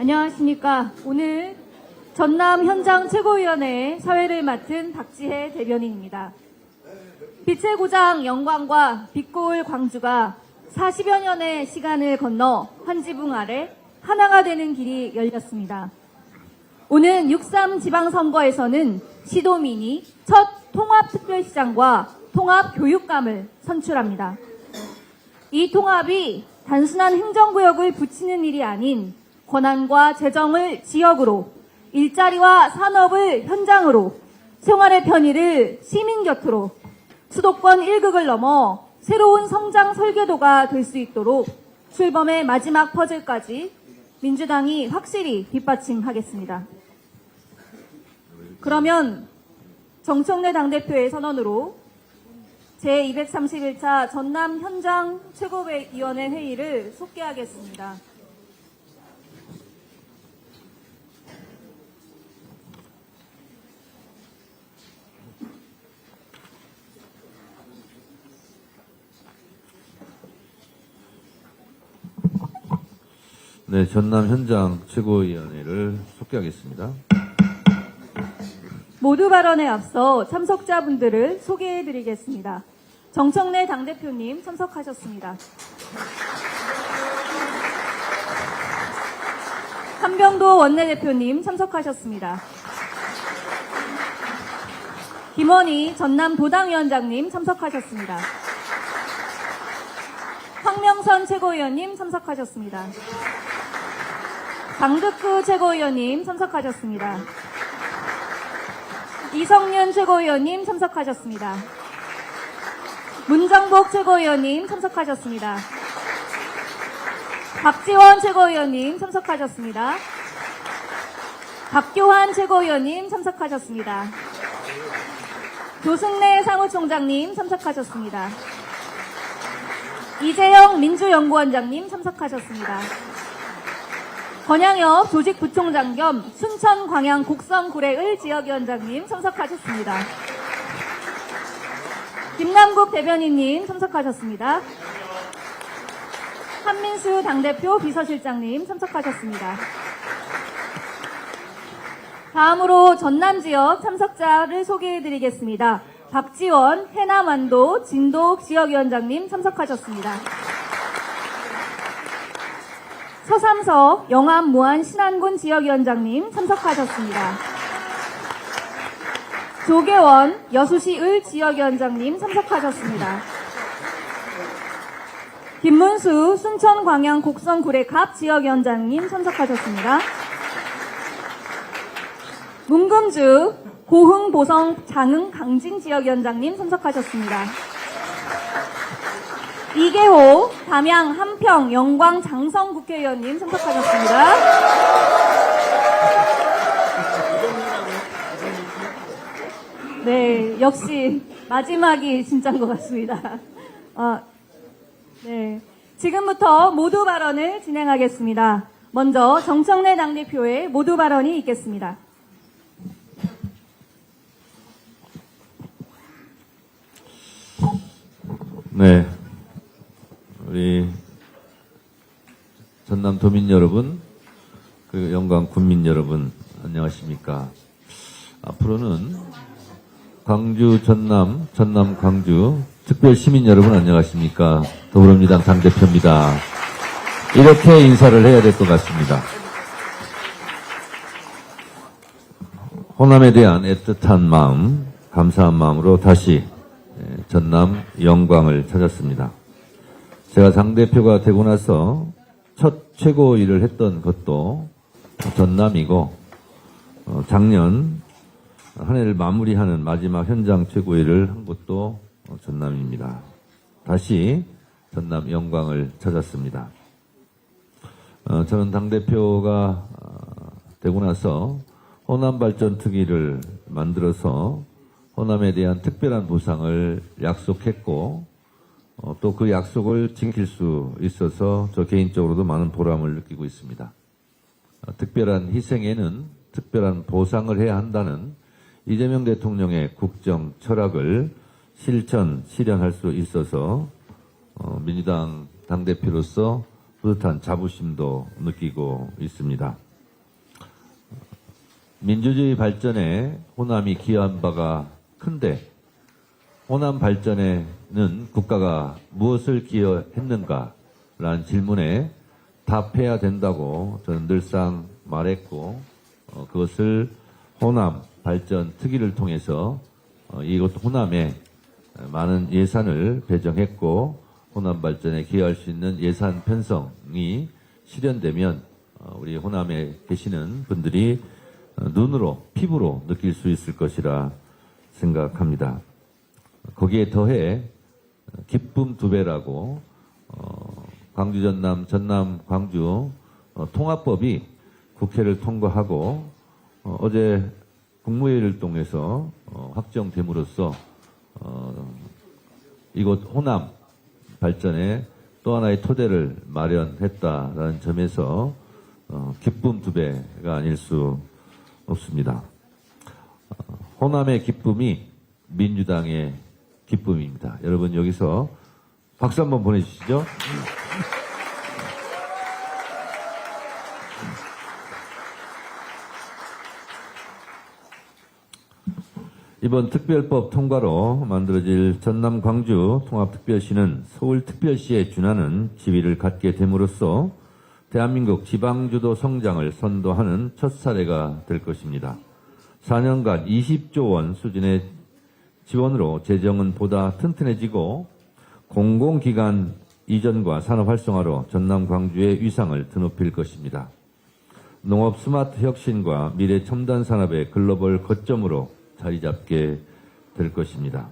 안녕하십니까. 오늘 전남 현장 최고위원회의 사회를 맡은 박지혜 대변인입니다. 빛의 고장 영광과 빛고울 광주가 40여 년의 시간을 건너 한 지붕 아래 하나가 되는 길이 열렸습니다. 오는 6.3 지방선거에서는 시도민이 첫 통합특별시장과 통합교육감을 선출합니다. 이 통합이 단순한 행정구역을 붙이는 일이 아닌 권한과 재정을 지역으로, 일자리와 산업을 현장으로, 생활의 편의를 시민 곁으로, 수도권 1극을 넘어 새로운 성장 설계도가 될 수 있도록 출범의 마지막 퍼즐까지 민주당이 확실히 뒷받침하겠습니다. 그러면 정청래 당대표의 선언으로 제231차 전남 현장 최고위원회 회의를 속개하겠습니다. 네, 전남 현장 최고위원회를 속개하겠습니다. 모두 발언에 앞서 참석자분들을 소개해드리겠습니다. 정청래 당대표님 참석하셨습니다. 한병도 원내대표님 참석하셨습니다. 김원희 전남 도당위원장님 참석하셨습니다. 황명선 최고위원님 참석하셨습니다. 강득구 최고위원님 참석하셨습니다. 이성윤 최고위원님 참석하셨습니다. 문정복 최고위원님 참석하셨습니다. 박지원 최고위원님 참석하셨습니다. 박교환 최고위원님 참석하셨습니다. 조승래 사무총장님 참석하셨습니다. 이재영 민주연구원장님 참석하셨습니다. 권양엽 조직부총장 겸 순천 광양 곡성 구례을 지역위원장님 참석하셨습니다. 김남국 대변인님 참석하셨습니다. 한민수 당대표 비서실장님 참석하셨습니다. 다음으로 전남 지역 참석자를 소개해드리겠습니다. 박지원 해남완도 진도 지역위원장님 참석하셨습니다. 서삼석 영암 무안 신안군 지역위원장님 참석하셨습니다. 조계원 여수시 을 지역위원장님 참석하셨습니다. 김문수 순천 광양 곡성 구례 갑 지역위원장님 참석하셨습니다. 문금주 고흥 보성 장흥 강진 지역위원장님 참석하셨습니다. 이계호 담양 함평 영광 장성 국회의원님 참석하셨습니다. 네, 역시 마지막이 진짜인 것 같습니다. 네, 지금부터 모두 발언을 진행하겠습니다. 먼저 정청래 당대표의 모두 발언이 있겠습니다. 네, 우리 전남 도민 여러분, 그리고 영광 군민 여러분, 안녕하십니까. 앞으로는 광주, 전남 광주 특별 시민 여러분 안녕하십니까. 더불어민주당 당대표입니다. 이렇게 인사를 해야 될 것 같습니다. 호남에 대한 애틋한 마음, 감사한 마음으로 다시 전남 영광을 찾았습니다. 제가 당대표가 되고 나서 첫 최고위를 했던 것도 전남이고, 작년 한 해를 마무리하는 마지막 현장 최고위를 한 것도 전남입니다. 다시 전남 영광을 찾았습니다. 저는 당대표가 되고 나서 호남발전특위를 만들어서 호남에 대한 특별한 보상을 약속했고, 또 그 약속을 지킬 수 있어서 저 개인적으로도 많은 보람을 느끼고 있습니다. 특별한 희생에는 특별한 보상을 해야 한다는 이재명 대통령의 국정 철학을 실현할 수 있어서 민주당 당대표로서 뿌듯한 자부심도 느끼고 있습니다. 민주주의 발전에 호남이 기여한 바가 큰데 호남 발전에는 국가가 무엇을 기여했는가라는 질문에 답해야 된다고 저는 늘상 말했고 그것을 호남 발전 특위를 통해서 이곳 호남에 많은 예산을 배정했고 호남 발전에 기여할 수 있는 예산 편성이 실현되면 우리 호남에 계시는 분들이 눈으로 피부로 느낄 수 있을 것이라 생각합니다. 거기에 더해 기쁨 두 배라고 광주 전남 전남 광주 통합법이 국회를 통과하고 어제 국무회의를 통해서 확정됨으로써 이곳 호남 발전에 또 하나의 토대를 마련했다라는 점에서 기쁨 두 배가 아닐 수 없습니다. 호남의 기쁨이 민주당의 기쁨입니다. 여러분 여기서 박수 한번 보내주시죠. 이번 특별법 통과로 만들어질 전남 광주 통합특별시는 서울특별시에 준하는 지위를 갖게 됨으로써 대한민국 지방주도 성장을 선도하는 첫 사례가 될 것입니다. 4년간 20조 원 수준의 지원으로 재정은 보다 튼튼해지고 공공기관 이전과 산업 활성화로 전남 광주의 위상을 드높일 것입니다. 농업 스마트 혁신과 미래 첨단 산업의 글로벌 거점으로 자리 잡게 될 것입니다.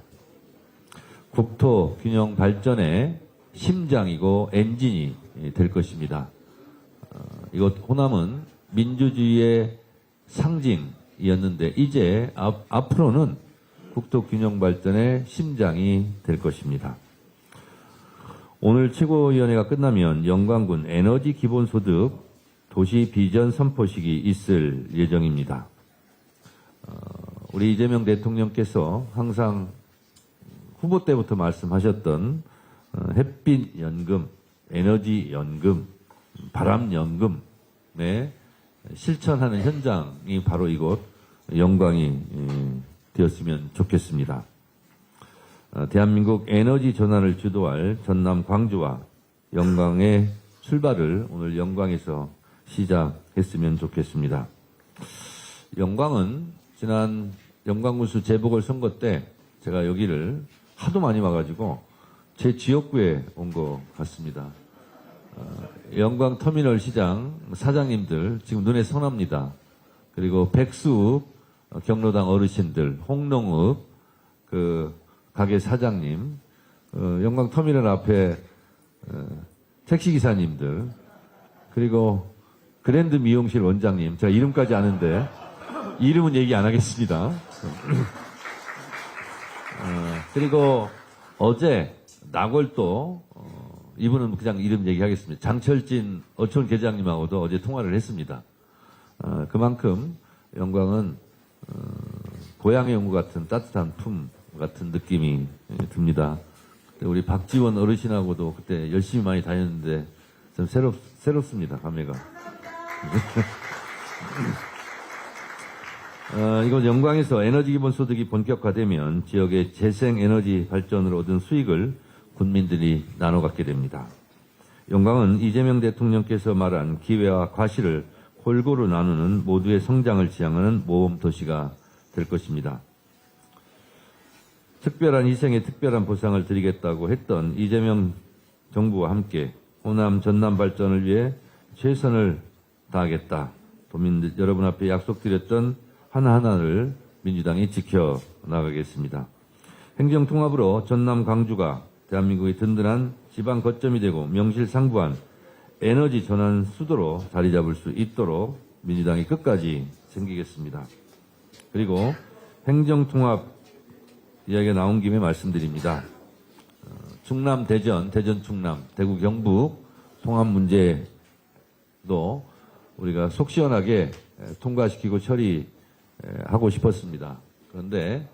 국토 균형 발전의 심장이고 엔진이 될 것입니다. 이곳 호남은 민주주의의 상징이었는데 이제 앞으로는 국토 균형 발전의 심장이 될 것입니다. 오늘 최고위원회가 끝나면 영광군 에너지 기본소득 도시 비전 선포식이 있을 예정입니다. 우리 이재명 대통령께서 항상 후보 때부터 말씀하셨던 햇빛연금, 에너지연금, 바람연금에 실천하는 현장이 바로 이곳 영광이 되었으면 좋겠습니다. 대한민국 에너지 전환을 주도할 전남 광주와 영광의 출발을 오늘 영광에서 시작했으면 좋겠습니다. 영광은 지난 영광군수 재보궐선거 때 제가 여기를 하도 많이 와가지고 제 지역구에 온 것 같습니다. 영광 터미널 시장 사장님들 지금 눈에 선합니다. 그리고 백수읍 경로당 어르신들, 홍농읍 그 가게 사장님, 영광 터미널 앞에 택시기사님들, 그리고 그랜드 미용실 원장님, 제가 이름까지 아는데 이름은 얘기 안 하겠습니다. 그리고 어제 나골도 이분은 그냥 이름 얘기하겠습니다. 장철진 어촌 계장님하고도 어제 통화를 했습니다. 그만큼 영광은 고향에 온 것 같은 따뜻한 품 같은 느낌이 듭니다. 우리 박지원 어르신하고도 그때 열심히 많이 다녔는데 좀 새롭습니다. 감회가. 이곳 영광에서 에너지 기본소득이 본격화되면 지역의 재생에너지 발전으로 얻은 수익을 군민들이 나눠 갖게 됩니다. 영광은 이재명 대통령께서 말한 기회와 과실을 골고루 나누는 모두의 성장을 지향하는 모범 도시가 될 것입니다. 특별한 희생에 특별한 보상을 드리겠다고 했던 이재명 정부와 함께 호남 전남 발전을 위해 최선을 다하겠다. 도민들 여러분 앞에 약속드렸던 하나하나를 민주당이 지켜나가겠습니다. 행정통합으로 전남 광주가 대한민국의 든든한 지방 거점이 되고 명실상부한 에너지 전환 수도로 자리 잡을 수 있도록 민주당이 끝까지 챙기겠습니다. 그리고 행정통합 이야기가 나온 김에 말씀드립니다. 충남 대전, 대전 충남, 대구 경북 통합 문제도 우리가 속 시원하게 통과시키고 처리하고 싶었습니다. 그런데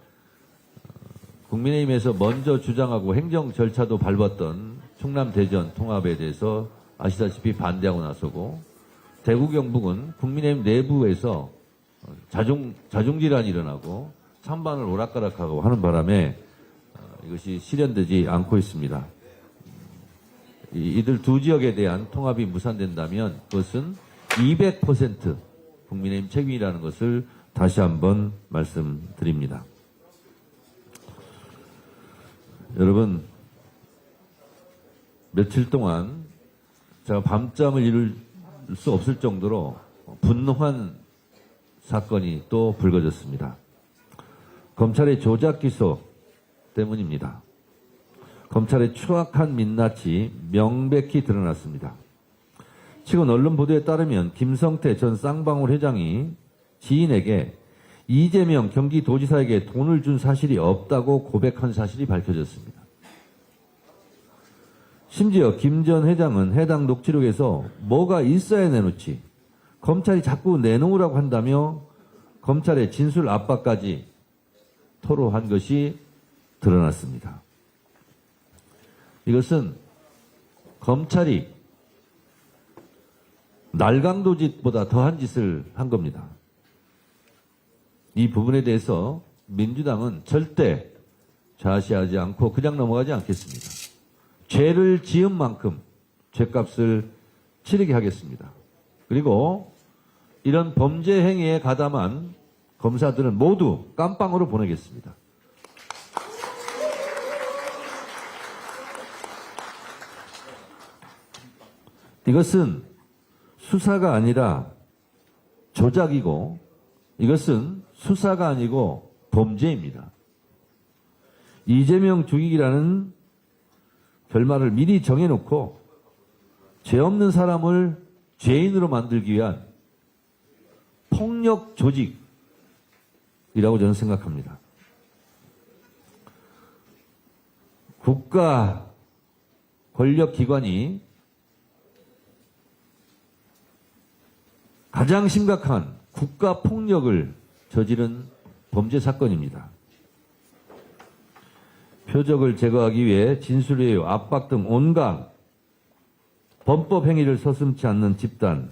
국민의힘에서 먼저 주장하고 행정 절차도 밟았던 충남 대전 통합에 대해서 아시다시피 반대하고 나서고 대구 경북은 국민의힘 내부에서 자중질환이 일어나고 찬반을 오락가락하고 하는 바람에 이것이 실현되지 않고 있습니다. 이들 두 지역에 대한 통합이 무산된다면 그것은 200% 국민의힘 책임이라는 것을 다시 한번 말씀드립니다. 여러분, 며칠 동안 제가 밤잠을 이룰 수 없을 정도로 분노한 사건이 또 불거졌습니다. 검찰의 조작 기소 때문입니다. 검찰의 추악한 민낯이 명백히 드러났습니다. 최근 언론 보도에 따르면 김성태 전 쌍방울 회장이 지인에게 이재명 경기도지사에게 돈을 준 사실이 없다고 고백한 사실이 밝혀졌습니다. 심지어 김 전 회장은 해당 녹취록에서 뭐가 있어야 내놓지 검찰이 자꾸 내놓으라고 한다며 검찰의 진술 압박까지 토로한 것이 드러났습니다. 이것은 검찰이 날강도짓보다 더한 짓을 한 겁니다. 이 부분에 대해서 민주당은 절대 좌시하지 않고 그냥 넘어가지 않겠습니다. 죄를 지은 만큼 죄값을 치르게 하겠습니다. 그리고 이런 범죄 행위에 가담한 검사들은 모두 깜빵으로 보내겠습니다. 이것은 수사가 아니라 조작이고 이것은 수사가 아니고 범죄입니다. 이재명 죽이기라는 결말을 미리 정해놓고 죄 없는 사람을 죄인으로 만들기 위한 폭력 조직이라고 저는 생각합니다. 국가 권력기관이 가장 심각한 국가 폭력을 저지른 범죄 사건입니다. 표적을 제거하기 위해 진술외유, 압박 등 온갖 범법 행위를 서슴지 않는 집단이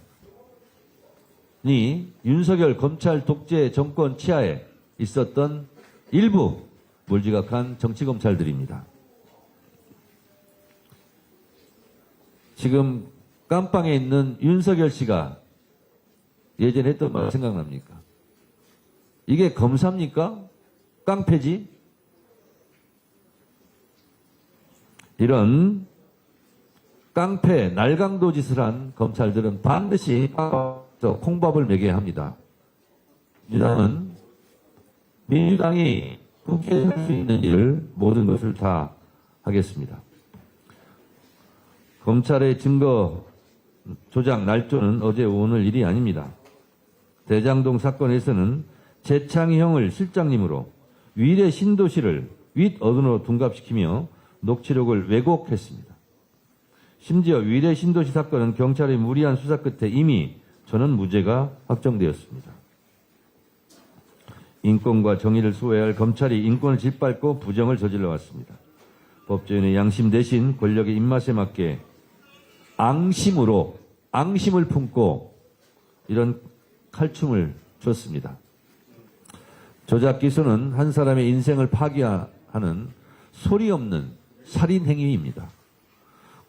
윤석열 검찰 독재 정권 치하에 있었던 일부 몰지각한 정치검찰들입니다. 지금 깜빵에 있는 윤석열 씨가 예전에 했던 말 생각납니까? 이게 검사입니까? 깡패지? 이런 깡패, 날강도 짓을 한 검찰들은 반드시 콩밥을 먹여야 합니다. 민주당이 국회에 할 수 있는 일을 모든 것을 다 하겠습니다. 검찰의 증거 조작 날조는 어제 오늘 일이 아닙니다. 대장동 사건에서는 재창형을 실장님으로 위례 신도시를 윗어른으로 둔갑시키며 녹취록을 왜곡했습니다. 심지어 위례 신도시 사건은 경찰의 무리한 수사 끝에 이미 저는 무죄가 확정되었습니다. 인권과 정의를 수호해야 할 검찰이 인권을 짓밟고 부정을 저질러 왔습니다. 법조인의 양심 대신 권력의 입맛에 맞게 앙심을 품고 이런 칼춤을 췄습니다. 조작 기소는 한 사람의 인생을 파괴하는 소리 없는 살인 행위입니다.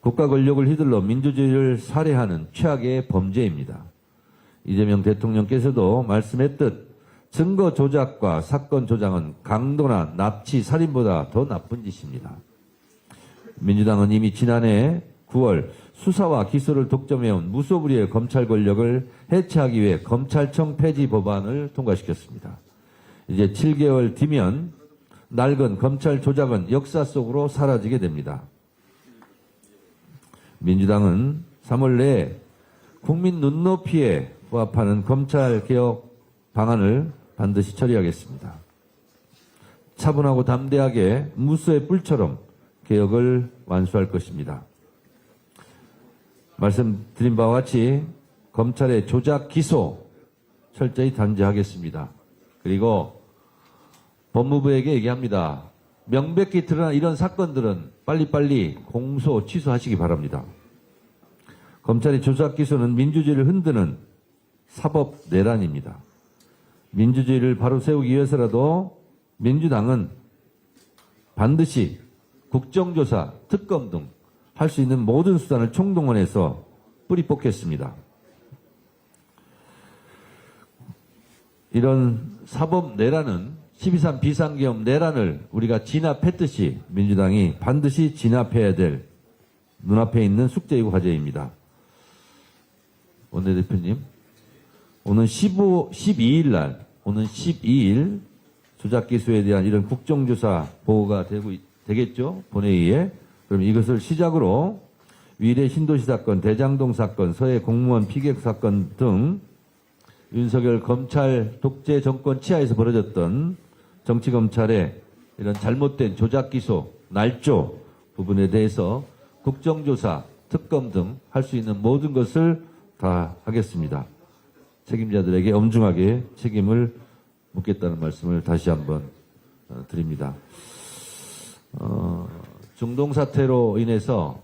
국가 권력을 휘둘러 민주주의를 살해하는 최악의 범죄입니다. 이재명 대통령께서도 말씀했듯 증거 조작과 사건 조작은 강도나 납치, 살인보다 더 나쁜 짓입니다. 민주당은 이미 지난해 9월 수사와 기소를 독점해온 무소불위의 검찰 권력을 해체하기 위해 검찰청 폐지 법안을 통과시켰습니다. 이제 7개월 뒤면 낡은 검찰 조작은 역사 속으로 사라지게 됩니다. 민주당은 3월 내에 국민 눈높이에 부합하는 검찰개혁 방안을 반드시 처리하겠습니다. 차분하고 담대하게 무수의 뿔처럼 개혁을 완수할 것입니다. 말씀드린 바와 같이 검찰의 조작 기소 철저히 단죄하겠습니다. 그리고 법무부에게 얘기합니다. 명백히 드러난 이런 사건들은 빨리빨리 공소 취소하시기 바랍니다. 검찰의 조작 기소는 민주주의를 흔드는 사법 내란입니다. 민주주의를 바로 세우기 위해서라도 민주당은 반드시 국정조사, 특검 등 할 수 있는 모든 수단을 총동원해서 뿌리 뽑겠습니다. 이런 사법 내란은 12.3 비상계엄 내란을 우리가 진압했듯이 민주당이 반드시 진압해야 될 눈앞에 있는 숙제이고 과제입니다. 원내대표님, 오는 12일 날, 오는 12일 조작기수에 대한 이런 국정조사 보고가 되겠죠? 본회의에. 그럼 이것을 시작으로 위례 신도시 사건, 대장동 사건, 서해 공무원 피격 사건 등 윤석열 검찰 독재 정권 치하에서 벌어졌던 정치검찰의 이런 잘못된 조작기소, 날조 부분에 대해서 국정조사, 특검 등 할 수 있는 모든 것을 다 하겠습니다. 책임자들에게 엄중하게 책임을 묻겠다는 말씀을 다시 한번 드립니다. 중동 사태로 인해서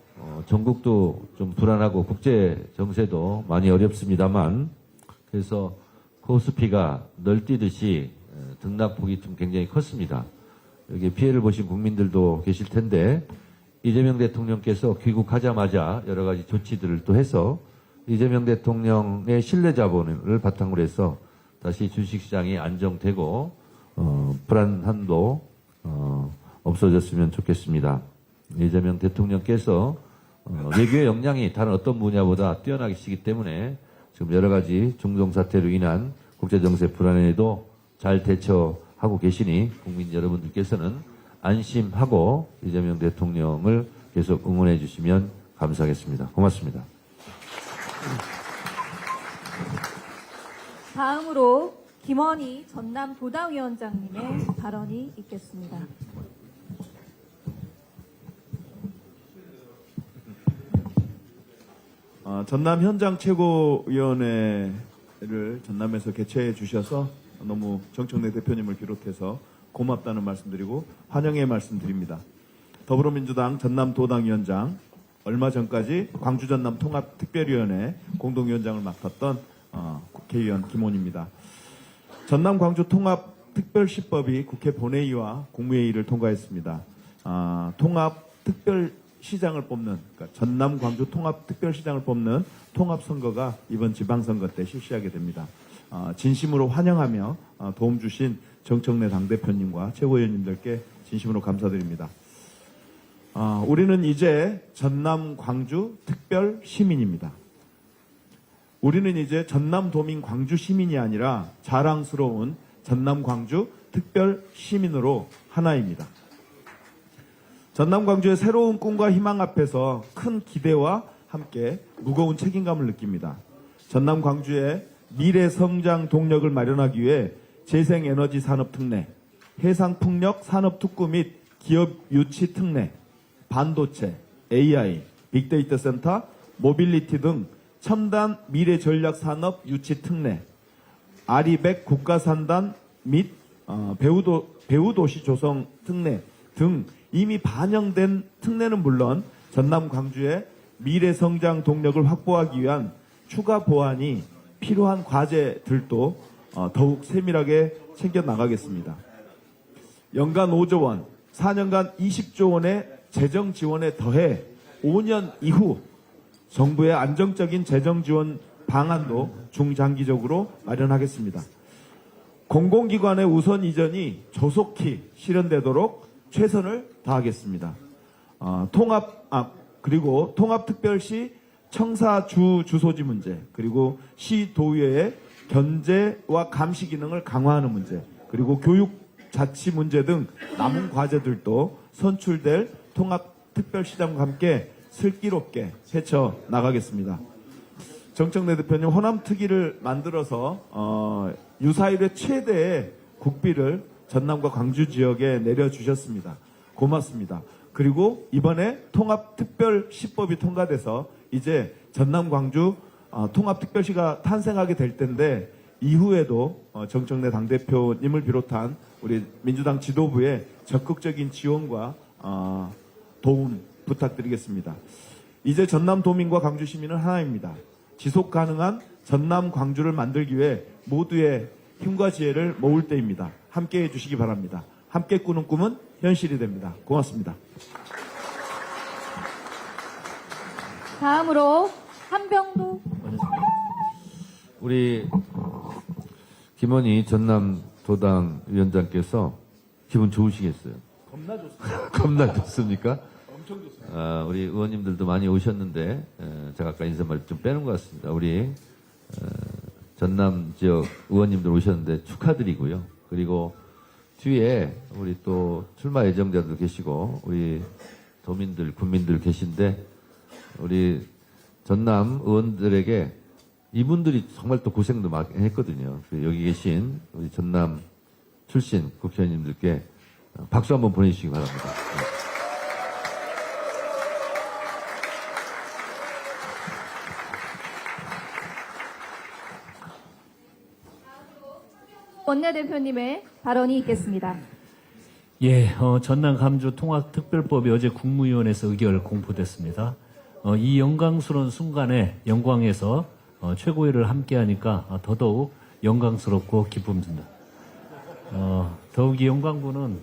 전국도 좀 불안하고 국제 정세도 많이 어렵습니다만, 그래서 코스피가 널뛰듯이 등락폭이 좀 굉장히 컸습니다. 여기 피해를 보신 국민들도 계실 텐데, 이재명 대통령께서 귀국하자마자 여러 가지 조치들을 또 해서 이재명 대통령의 신뢰 자본을 바탕으로 해서 다시 주식시장이 안정되고 불안함도 없어졌으면 좋겠습니다. 이재명 대통령께서 외교의 역량이 다른 어떤 분야보다 뛰어나시기 때문에 지금 여러 가지 중동 사태로 인한 국제정세 불안에도 잘 대처하고 계시니 국민 여러분들께서는 안심하고 이재명 대통령을 계속 응원해 주시면 감사하겠습니다. 고맙습니다. 다음으로 김원희 전남 도당위원장님의 발언이 있겠습니다. 전남 현장 최고위원회를 전남에서 개최해 주셔서 너무 정청래 대표님을 비롯해서 고맙다는 말씀드리고 환영의 말씀드립니다. 더불어민주당 전남 도당위원장, 얼마 전까지 광주 전남 통합특별위원회 공동위원장을 맡았던 국회의원 김원희입니다. 전남 광주 통합특별시법이 국회 본회의와 국무회의를 통과했습니다. 통합특별시장을 뽑는, 그러니까 전남 광주 통합특별시장을 뽑는 통합선거가 이번 지방선거 때 실시하게 됩니다. 진심으로 환영하며 도움 주신 정청래 당대표님과 최고위원님들께 진심으로 감사드립니다. 우리는 이제 전남 광주 특별 시민입니다. 우리는 이제 전남 도민 광주 시민이 아니라 자랑스러운 전남 광주 특별 시민으로 하나입니다. 전남 광주의 새로운 꿈과 희망 앞에서 큰 기대와 함께 무거운 책임감을 느낍니다. 전남 광주의 미래 성장 동력을 마련하기 위해 재생에너지 산업 특례, 해상풍력 산업 특구 및 기업 유치 특례, 반도체, AI, 빅데이터 센터, 모빌리티 등 첨단 미래 전략 산업 유치 특례, 아리백 국가산단 및 배후도시 조성 특례 등 이미 반영된 특례는 물론 전남 광주의 미래 성장 동력을 확보하기 위한 추가 보완이 필요한 과제들도 더욱 세밀하게 챙겨 나가겠습니다. 연간 5조 원, 4년간 20조 원의 재정 지원에 더해 5년 이후 정부의 안정적인 재정 지원 방안도 중장기적으로 마련하겠습니다. 공공기관의 우선 이전이 조속히 실현되도록 최선을 다하겠습니다. 그리고 통합특별시 청사주 주소지 문제, 그리고 시도의회의 견제와 감시 기능을 강화하는 문제, 그리고 교육 자치 문제 등 남은 과제들도 선출될 통합특별시장과 함께 슬기롭게 헤쳐 나가겠습니다. 정청래 대표님, 호남특위를 만들어서 유사일의 최대의 국비를 전남과 광주 지역에 내려주셨습니다. 고맙습니다. 그리고 이번에 통합특별시법이 통과돼서 이제 전남 광주 통합특별시가 탄생하게 될 텐데, 이후에도 정청래 당대표님을 비롯한 우리 민주당 지도부의 적극적인 지원과 도움 부탁드리겠습니다. 이제 전남 도민과 광주 시민은 하나입니다. 지속 가능한 전남 광주를 만들기 위해 모두의 힘과 지혜를 모을 때입니다. 함께 해주시기 바랍니다. 함께 꾸는 꿈은 현실이 됩니다. 고맙습니다. 다음으로 한병도 우리 김원희 전남 도당 위원장께서 기분 좋으시겠어요? 겁나 좋습니다. 겁나 좋습니까? 엄청 좋습니다. 우리 의원님들도 많이 오셨는데 제가 아까 인사말 좀 빼는 것 같습니다. 우리 전남 지역 의원님들 오셨는데 축하드리고요. 그리고 뒤에 우리 또 출마 예정자들 계시고 우리 도민들, 군민들 계신데 우리 전남 의원들에게 이분들이 정말 또 고생도 많이 했거든요. 여기 계신 우리 전남 출신 국회의원님들께 박수 한번 보내주시기 바랍니다. 원내대표님의 발언이 있겠습니다. 예, 전남 감주 통합특별법이 어제 국무위원회에서 의결 공포됐습니다. 이 영광스러운 순간에 영광에서 최고위를 함께하니까 더더욱 영광스럽고 기쁩니다. 더욱이 영광군은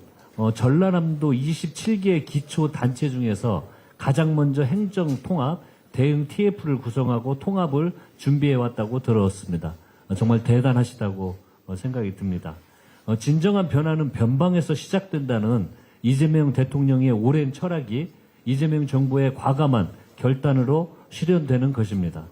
전라남도 27개 기초 단체 중에서 가장 먼저 행정 통합 대응 TF를 구성하고 통합을 준비해 왔다고 들었습니다. 정말 대단하시다고 생각이 듭니다. 진정한 변화는 변방에서 시작된다는 이재명 대통령의 오랜 철학이 이재명 정부의 과감한 결단으로 실현되는 것입니다.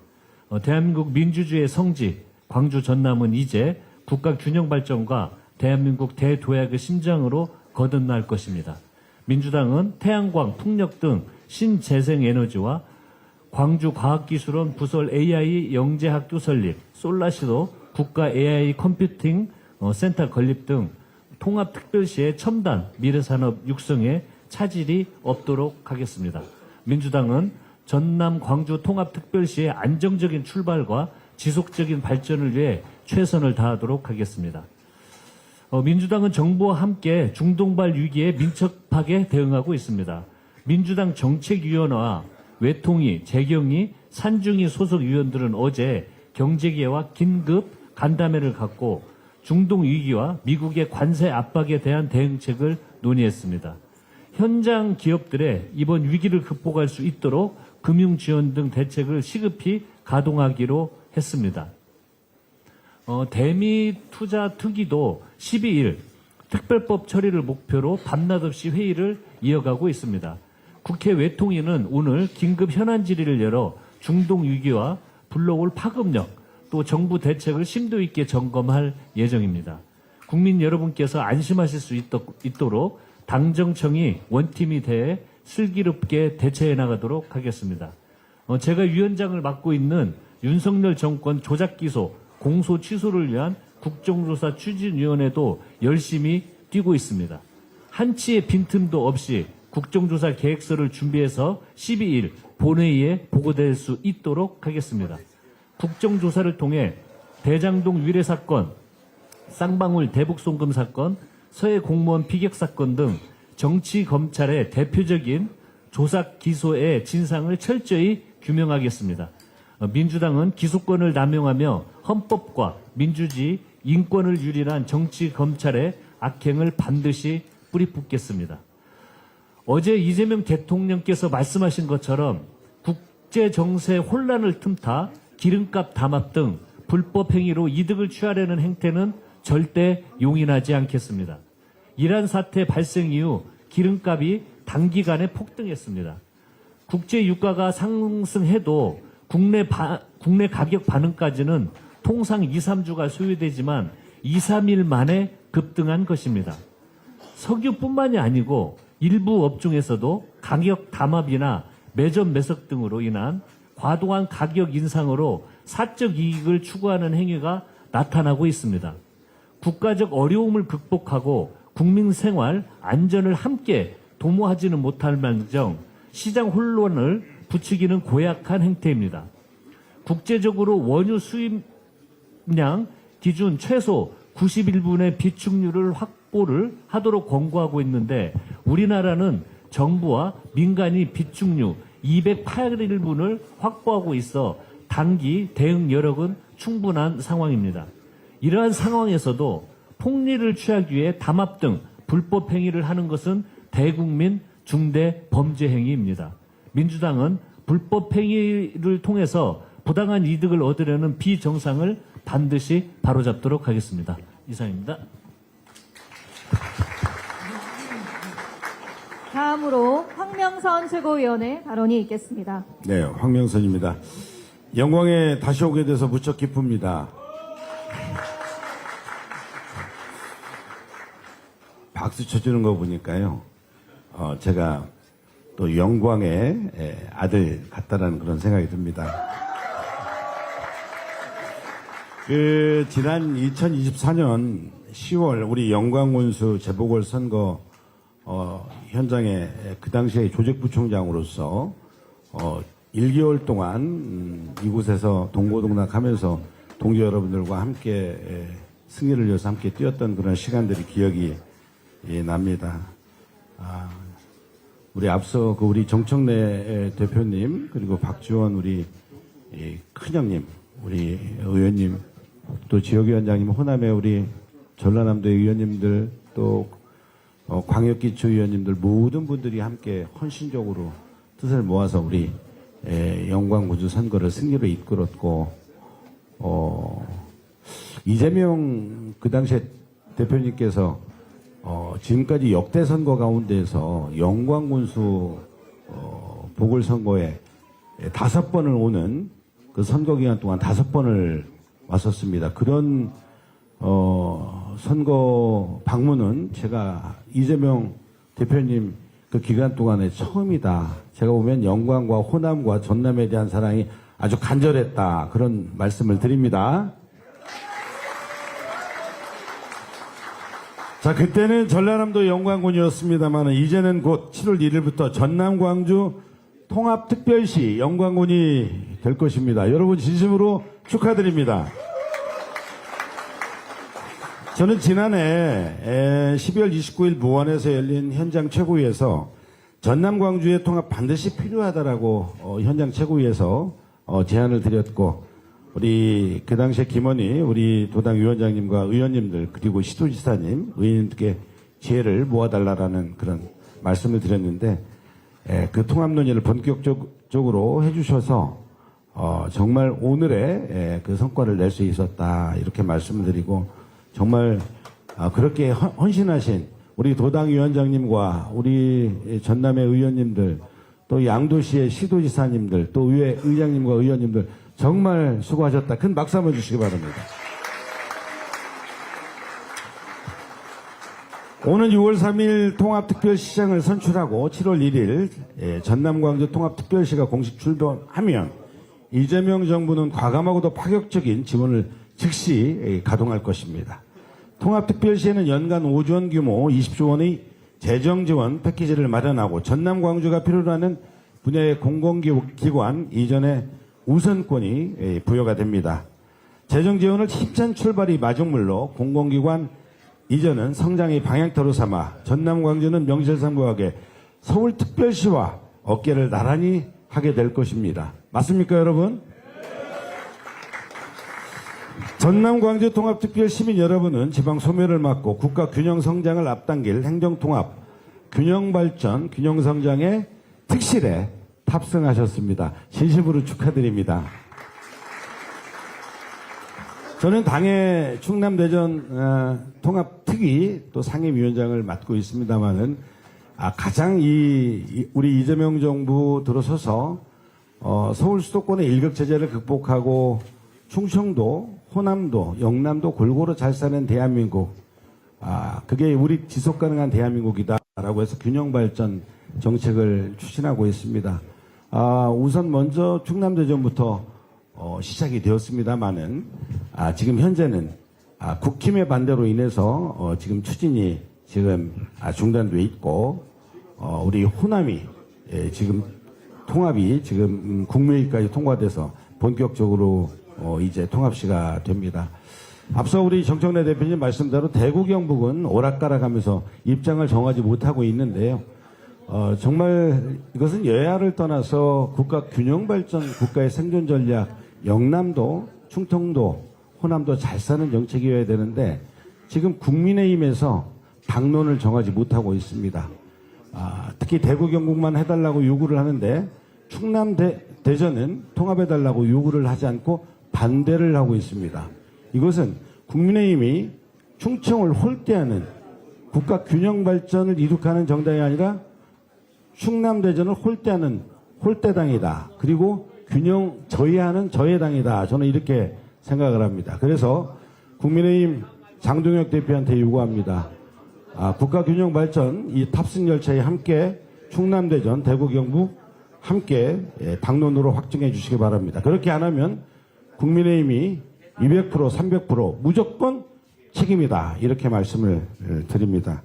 대한민국 민주주의의 성지 광주 전남은 이제 국가 균형 발전과 대한민국 대도약의 심장으로 거듭날 것입니다. 민주당은 태양광, 풍력 등 신재생 에너지와 광주과학기술원 부설 AI 영재학교 설립, 솔라시도 국가 AI 컴퓨팅 센터 건립 등 통합특별시의 첨단 미래산업 육성에 차질이 없도록 하겠습니다. 민주당은 전남 광주 통합특별시의 안정적인 출발과 지속적인 발전을 위해 최선을 다하도록 하겠습니다. 민주당은 정부와 함께 중동발 위기에 민첩하게 대응하고 있습니다. 민주당 정책위원회와 외통위, 재경위, 산중위 소속 위원들은 어제 경제계와 긴급 간담회를 갖고 중동 위기와 미국의 관세 압박에 대한 대응책을 논의했습니다. 현장 기업들의 이번 위기를 극복할 수 있도록 금융 지원 등 대책을 시급히 가동하기로 했습니다. 대미 투자 특위도 12일 특별법 처리를 목표로 밤낮 없이 회의를 이어가고 있습니다. 국회 외통위는 오늘 긴급 현안 질의를 열어 중동 위기와 불러올 파급력 또 정부 대책을 심도 있게 점검할 예정입니다. 국민 여러분께서 안심하실 수 있도록 당정청이 원팀이 대해 슬기롭게 대처해 나가도록 하겠습니다. 제가 위원장을 맡고 있는 윤석열 정권 조작 기소, 공소 취소를 위한 국정조사 추진위원회도 열심히 뛰고 있습니다. 한치의 빈틈도 없이 국정조사 계획서를 준비해서 12일 본회의에 보고될 수 있도록 하겠습니다. 국정조사를 통해 대장동 위례 사건, 쌍방울 대북 송금 사건, 서해 공무원 피격 사건 등 정치 검찰의 대표적인 조작 기소의 진상을 철저히 규명하겠습니다. 민주당은 기소권을 남용하며 헌법과 민주주의, 인권을 유린한 정치 검찰의 악행을 반드시 뿌리뽑겠습니다. 어제 이재명 대통령께서 말씀하신 것처럼 국제 정세 혼란을 틈타 기름값 담합 등 불법 행위로 이득을 취하려는 행태는 절대 용인하지 않겠습니다. 이란 사태 발생 이후 기름값이 단기간에 폭등했습니다. 국제 유가가 상승해도 국내 가격 반응까지는 통상 2, 3주가 소요되지만 2, 3일 만에 급등한 것입니다. 석유뿐만이 아니고 일부 업종에서도 가격 담합이나 매점 매석 등으로 인한 과도한 가격 인상으로 사적 이익을 추구하는 행위가 나타나고 있습니다. 국가적 어려움을 극복하고 국민 생활 안전을 함께 도모하지는 못할 망정 시장 혼란을 부추기는 고약한 행태입니다. 국제적으로 원유 수입량 기준 최소 91분의 비축률을 확보를 하도록 권고하고 있는데 우리나라는 정부와 민간이 비축류 208일분을 확보하고 있어 단기 대응 여력은 충분한 상황입니다. 이러한 상황에서도 폭리를 취하기 위해 담합 등 불법 행위를 하는 것은 대국민 중대 범죄 행위입니다. 민주당은 불법 행위를 통해서 부당한 이득을 얻으려는 비정상을 반드시 바로잡도록 하겠습니다. 이상입니다. 다음으로 황명선 최고위원의 발언이 있겠습니다. 네, 황명선입니다. 영광에 다시 오게 돼서 무척 기쁩니다. 박수 쳐주는 거 보니까요, 제가 또 영광의 아들 같다라는 그런 생각이 듭니다. 지난 2024년 10월 우리 영광군수 재보궐선거 현장에 그 당시에 조직부총장으로서 1개월 동안 이곳에서 동고동락하면서 동지 여러분들과 함께 승리를 위해서 함께 뛰었던 그런 시간들이 기억이 납니다. 우리 앞서 우리 정청래 대표님 그리고 박지원 우리 큰형님 우리 의원님 또 지역위원장님 호남의 우리 전라남도 의원님들 또 광역기초 의원님들 모든 분들이 함께 헌신적으로 뜻을 모아서 우리 영광군주 선거를 승리로 이끌었고 이재명 그 당시에 대표님께서 지금까지 역대 선거 가운데에서 영광군수 보궐선거에 5번을 오는 그 선거 기간 동안 5번을 왔었습니다. 그런 선거 방문은 제가 이재명 대표님 그 기간 동안에 처음이다. 제가 보면 영광과 호남과 전남에 대한 사랑이 아주 간절했다. 그런 말씀을 드립니다. 자, 그때는 전라남도 영광군이었습니다만 이제는 곧 7월 1일부터 전남 광주 통합특별시 영광군이 될 것입니다. 여러분 진심으로 축하드립니다. 저는 지난해 12월 29일 무안에서 열린 현장 최고위에서 전남 광주의 통합 반드시 필요하다라고 현장 최고위에서 제안을 드렸고 우리 그 당시에 김원희 우리 도당 위원장님과 의원님들 그리고 시도지사님 의원님께 지혜를 모아달라라는 그런 말씀을 드렸는데 그 통합 논의를 본격적으로 해주셔서 정말 오늘의 그 성과를 낼 수 있었다 이렇게 말씀을 드리고 정말 그렇게 헌신하신 우리 도당 위원장님과 우리 전남의 의원님들 또 양도시의 시도지사님들 또 의회 의장님과 의원님들 정말 수고하셨다. 큰 박수 한번 주시기 바랍니다. 오는 6월 3일 통합특별시장을 선출하고 7월 1일 전남광주 통합특별시가 공식 출범하면 이재명 정부는 과감하고도 파격적인 지원을 즉시 가동할 것입니다. 통합특별시에는 연간 5조 원 규모 20조 원의 재정지원 패키지를 마련하고 전남광주가 필요로 하는 분야의 공공기관 이전에 우선권이 부여가 됩니다. 재정지원을 힘찬 출발이 마중물로 공공기관 이전은 성장의 방향터로 삼아 전남광주는 명실상부하게 서울특별시와 어깨를 나란히 하게 될 것입니다. 맞습니까, 여러분? 전남광주 통합특별 시민 여러분은 지방 소멸을 막고 국가 균형 성장을 앞당길 행정통합, 균형발전, 균형성장의 특실에 탑승하셨습니다. 진심으로 축하드립니다. 저는 당의 충남대전 통합특위 또 상임위원장을 맡고 있습니다만은 가장 우리 이재명 정부 들어서서 서울 수도권의 일극체제를 극복하고 충청도, 호남도, 영남도 골고루 잘 사는 대한민국, 그게 우리 지속 가능한 대한민국이다라고 해서 균형발전 정책을 추진하고 있습니다. 우선 먼저 충남대전부터 시작이 되었습니다만은 지금 현재는 국힘의 반대로 인해서 지금 추진이 지금 중단돼 있고 우리 호남이 지금 통합이 지금 국무회의까지 통과돼서 본격적으로 이제 통합시가 됩니다. 앞서 우리 정청래 대표님 말씀대로 대구 경북은 오락가락하면서 입장을 정하지 못하고 있는데요. 정말 이것은 여야를 떠나서 국가 균형 발전, 국가의 생존 전략, 영남도, 충청도, 호남도 잘 사는 정책이어야 되는데 지금 국민의힘에서 당론을 정하지 못하고 있습니다. 특히 대구 경북만 해달라고 요구를 하는데 충남 대전은 통합해달라고 요구를 하지 않고 반대를 하고 있습니다. 이것은 국민의힘이 충청을 홀대하는 국가 균형 발전을 이룩하는 정당이 아니라 충남 대전을 홀대하는 홀대당이다. 그리고 균형 저해하는 저해당이다. 저는 이렇게 생각을 합니다. 그래서 국민의힘 장동혁 대표한테 요구합니다. 국가 균형 발전 이 탑승 열차에 함께 충남 대전 대구 경북 함께 당론으로 확정해 주시기 바랍니다. 그렇게 안 하면 국민의힘이 200% 300% 무조건 책임이다. 이렇게 말씀을 드립니다.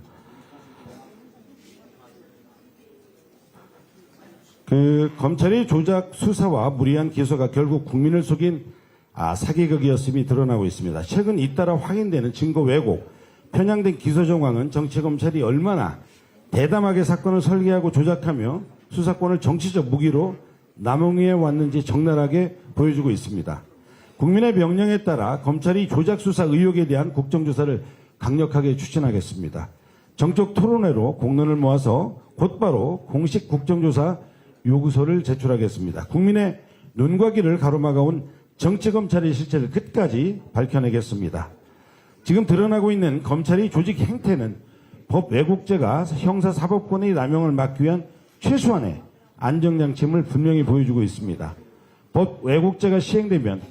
검찰의 조작 수사와 무리한 기소가 결국 국민을 속인 사기극이었음이 드러나고 있습니다. 최근 잇따라 확인되는 증거 왜곡, 편향된 기소 정황은 정치검찰이 얼마나 대담하게 사건을 설계하고 조작하며 수사권을 정치적 무기로 남용해 왔는지 적나라하게 보여주고 있습니다. 국민의 명령에 따라 검찰이 조작 수사 의혹에 대한 국정조사를 강력하게 추진하겠습니다. 정적 토론회로 공론을 모아서 곧바로 공식 국정조사 요구서를 제출하겠습니다. 국민의 눈과 귀를 가로막아온 정치검찰의 실체를 끝까지 밝혀내겠습니다. 지금 드러나고 있는 검찰의 조직 행태는 법 왜곡죄가 형사사법권의 남용을 막기 위한 최소한의 안정장치임을 분명히 보여주고 있습니다. 법 왜곡죄가 시행되면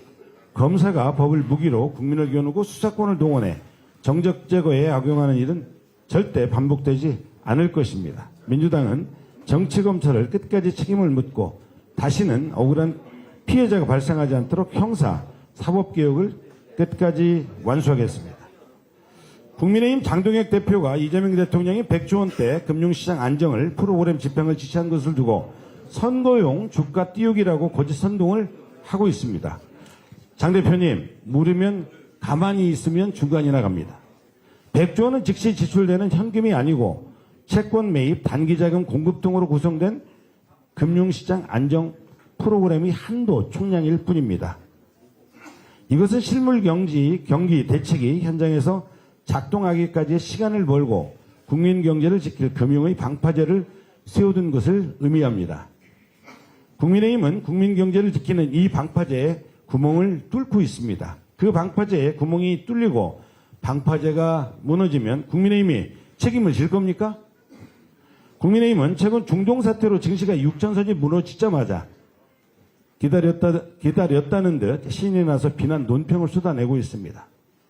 검사가 법을 무기로 국민을 겨누고 수사권을 동원해 정적 제거에 악용하는 일은 절대 반복되지 않을 것입니다. 민주당은 정치검찰을 끝까지 책임을 묻고 다시는 억울한 피해자가 발생하지 않도록 형사, 사법개혁을 끝까지 완수하겠습니다. 국민의힘 장동혁 대표가 이재명 대통령이 100조 원대 금융시장 안정을 프로그램 집행을 지시한 것을 두고 선거용 주가 띄우기라고 거짓 선동을 하고 있습니다. 장 대표님, 물으면 가만히 있으면 주간이나 갑니다. 100조 원은 즉시 지출되는 현금이 아니고 채권 매입, 단기자금 공급 등으로 구성된 금융시장 안정 프로그램이 한도 총량일 뿐입니다. 이것은 실물 경기 대책이 현장에서 작동하기까지의 시간을 벌고 국민 경제를 지킬 금융의 방파제를 세워둔 것을 의미합니다. 국민의힘은 국민 경제를 지키는 이 방파제에 구멍을 뚫고 있습니다. 그 방파제에 구멍이 뚫리고 방파제가 무너지면 국민의힘이 책임을 질 겁니까? 국민의힘은 최근 중동 사태로 증시가 6전선이 무너지자마자 기다렸다는 듯 신이 나서 비난 논평을 쏟아내고 있습니다.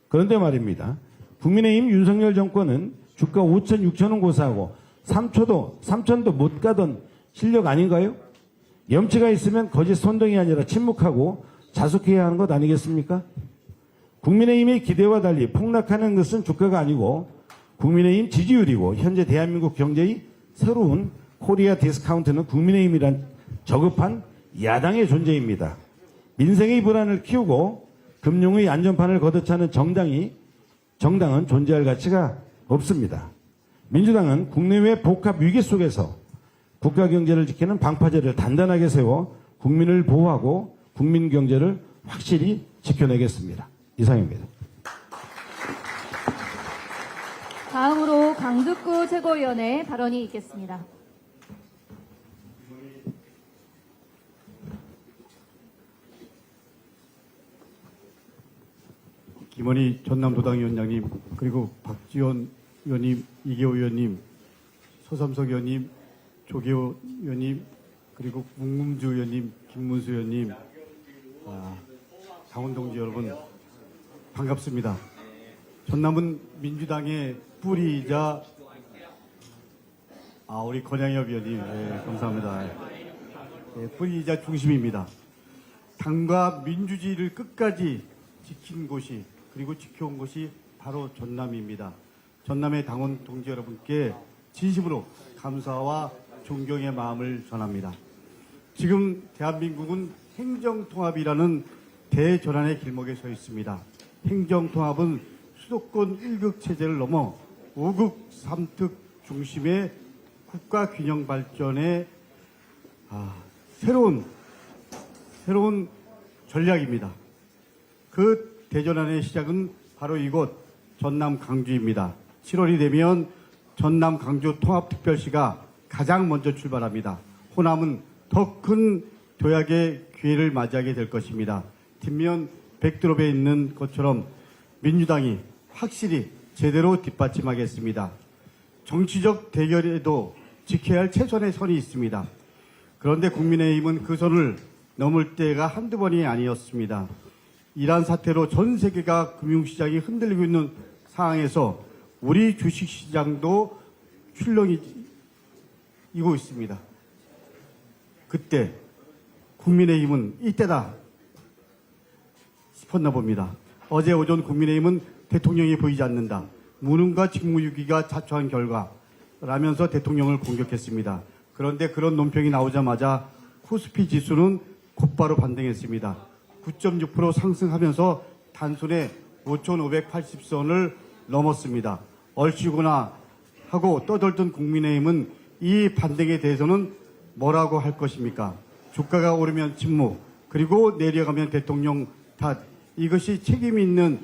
그런데 말입니다. 국민의힘 윤석열 정권은 주가 5천, 6천 원 고사하고 3천도 못 가던 실력 아닌가요? 염치가 있으면 거짓 선동이 아니라 침묵하고 자숙해야 하는 것 아니겠습니까? 국민의힘의 기대와 달리 폭락하는 것은 주가가 아니고 국민의힘 지지율이고 현재 대한민국 경제의 새로운 코리아 디스카운트는 국민의힘이란 저급한 야당의 존재입니다. 민생의 불안을 키우고 금융의 안전판을 걷어차는 정당은 존재할 가치가 없습니다. 민주당은 국내외 복합 위기 속에서 국가 경제를 지키는 방파제를 단단하게 세워 국민을 보호하고 국민 경제를 확실히 지켜내겠습니다. 이상입니다. 다음으로 강두구 최고위원의 발언이 있겠습니다. 김원희 전남도당위원장님, 그리고 박지원 의원님, 이계호 의원님, 서삼석 의원님, 조계호 의원님, 그리고 문금주 의원님, 김문수 의원님, 당원동지 여러분, 반갑습니다. 전남은 민주당의 뿌리이자 우리 권양엽 의원님, 네, 감사합니다. 네, 뿌리이자 중심입니다. 당과 민주주의를 끝까지 지킨 곳이 그리고 지켜온 곳이 바로 전남입니다. 전남의 당원 동지 여러분께 진심으로 감사와 존경의 마음을 전합니다. 지금 대한민국은 행정통합이라는 대전환의 길목에 서 있습니다. 행정통합은 수도권 1극 체제를 넘어 5극 3특 중심의 국가 균형 발전의 새로운 전략입니다. 그 대전환의 시작은 바로 이곳 전남 광주입니다. 7월이 되면 전남 광주 통합특별시가 가장 먼저 출발합니다. 호남은 더 큰 도약의 기회를 맞이하게 될 것입니다. 뒷면 백드롭에 있는 것처럼 민주당이 확실히 제대로 뒷받침하겠습니다. 정치적 대결에도 지켜야 할 최선의 선이 있습니다. 그런데 국민의힘은 그 선을 넘을 때가 한두 번이 아니었습니다. 이러한 사태로 전 세계가 금융시장이 흔들리고 있는 상황에서 우리 주식시장도 출렁이고 있습니다. 그때 국민의힘은 이때다 싶었나 봅니다. 어제 오전 국민의힘은 대통령이 보이지 않는다. 무능과 직무유기가 자초한 결과라면서 대통령을 공격했습니다. 그런데 그런 논평이 나오자마자 코스피 지수는 곧바로 반등했습니다. 9.6% 상승하면서 단순에 5,580선을 넘었습니다. 얼씨구나 하고 떠들던 국민의힘은 이 반등에 대해서는 뭐라고 할 것입니까? 주가가 오르면 침묵, 그리고 내려가면 대통령 탓. 이것이 책임 있는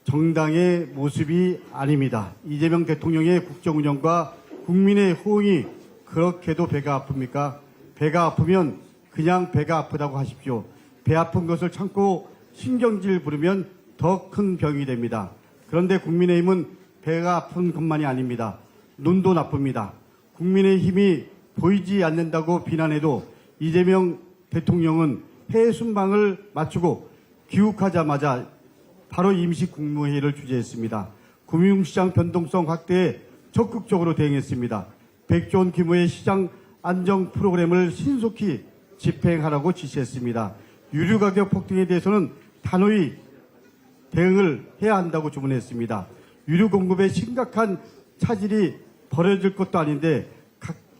정당의 모습이 아닙니다. 이재명 대통령의 국정운영과 국민의 호응이 그렇게도 배가 아픕니까? 배가 아프면 그냥 배가 아프다고 하십시오. 배 아픈 것을 참고 신경질 부르면 더 큰 병이 됩니다. 그런데 국민의힘은 배가 아픈 것만이 아닙니다. 눈도 나쁩니다. 국민의힘이 보이지 않는다고 비난해도 이재명 대통령은 해외 순방을 마치고 귀국하자마자 바로 임시 국무회의를 주재했습니다. 금융시장 변동성 확대에 적극적으로 대응했습니다. 100조 원 규모의 시장 안정 프로그램을 신속히 집행하라고 지시했습니다. 유류 가격 폭등에 대해서는 단호히 대응을 해야 한다고 주문했습니다. 유류 공급에 심각한 차질이 벌어질 것도 아닌데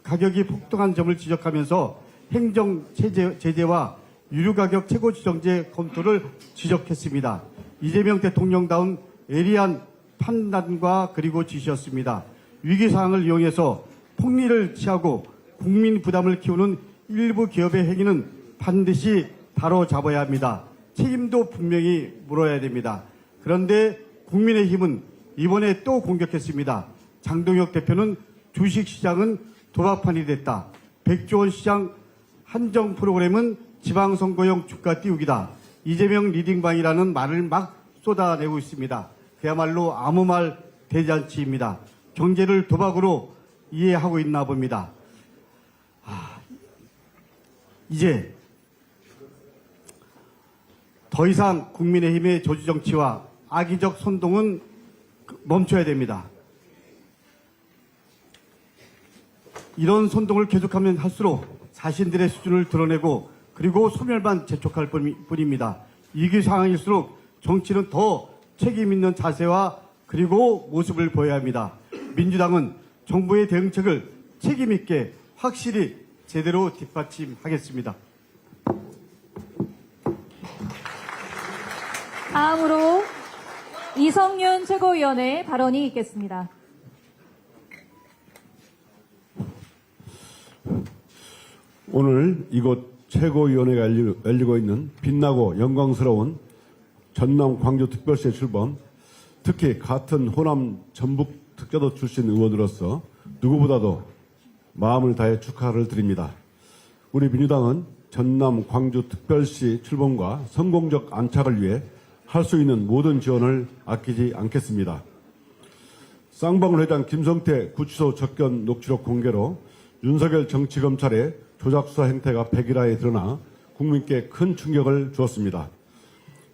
가격이 폭등한 점을 지적하면서 행정 제재와 유류 가격 최고 지정제 검토를 지적했습니다. 이재명 대통령다운 예리한 판단과 그리고 지시였습니다. 위기 상황을 이용해서 폭리를 취하고 국민 부담을 키우는 일부 기업의 행위는 반드시 바로잡아야 합니다. 책임도 분명히 물어야 됩니다. 그런데 국민의힘은 이번에 또 공격했습니다. 장동혁 대표는 주식시장은 도박판이 됐다. 100조 원 시장 한정 프로그램은 지방선거용 주가 띄우기다. 이재명 리딩방이라는 말을 막 쏟아내고 있습니다. 그야말로 아무 말 대잔치입니다. 경제를 도박으로 이해하고 있나 봅니다. 이제 더 이상 국민의힘의 조지정치와 악의적 선동은 멈춰야 됩니다. 이런 선동을 계속하면 할수록 자신들의 수준을 드러내고 그리고 소멸만 재촉할 뿐입니다. 위기 상황일수록 정치는 더 책임 있는 자세와 그리고 모습을 보여야 합니다. 민주당은 정부의 대응책을 책임 있게 확실히 제대로 뒷받침하겠습니다. 다음으로 이성윤 최고위원의 발언이 있겠습니다. 오늘 이곳 최고위원회가 열리고 있는 빛나고 영광스러운 전남 광주특별시의 출범, 특히 같은 호남 전북 특자도 출신 의원으로서 누구보다도 마음을 다해 축하를 드립니다. 우리 민주당은 전남 광주특별시 출범과 성공적 안착을 위해 할 수 있는 모든 지원을 아끼지 않겠습니다. 쌍방울 회장 김성태 구치소 접견 녹취록 공개로 윤석열 정치검찰의 조작수사 행태가 백일화에 드러나 국민께 큰 충격을 주었습니다.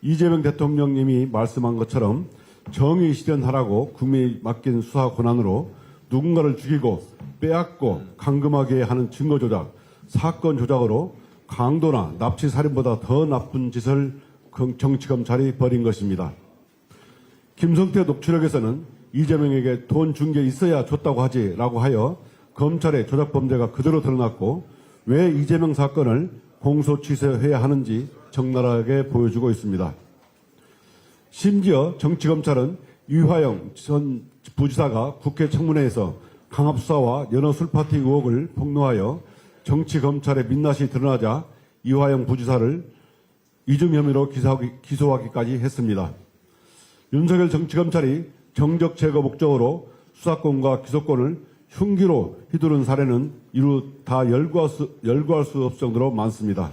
이재명 대통령님이 말씀한 것처럼 정의 실현하라고 국민이 맡긴 수사 권한으로 누군가를 죽이고 빼앗고 감금하게 하는 증거 조작, 사건 조작으로 강도나 납치 살인보다 더 나쁜 짓을 정치검찰이 벌인 것입니다. 김성태 녹취록에서는 이재명에게 돈 준 게 있어야 줬다고 하지라고 하여 검찰의 조작 범죄가 그대로 드러났고 왜 이재명 사건을 공소 취소해야 하는지 적나라하게 보여주고 있습니다. 심지어 정치검찰은 유화영 전 부지사가 국회 청문회에서 강압수사와 연어 술파티 의혹을 폭로하여 정치검찰의 민낯이 드러나자 유화영 부지사를 이중 혐의로 기소하기까지 했습니다. 윤석열 정치검찰이 정적 제거 목적으로 수사권과 기소권을 흉기로 휘두른 사례는 이루 다 열거할 수 없을 정도로 많습니다.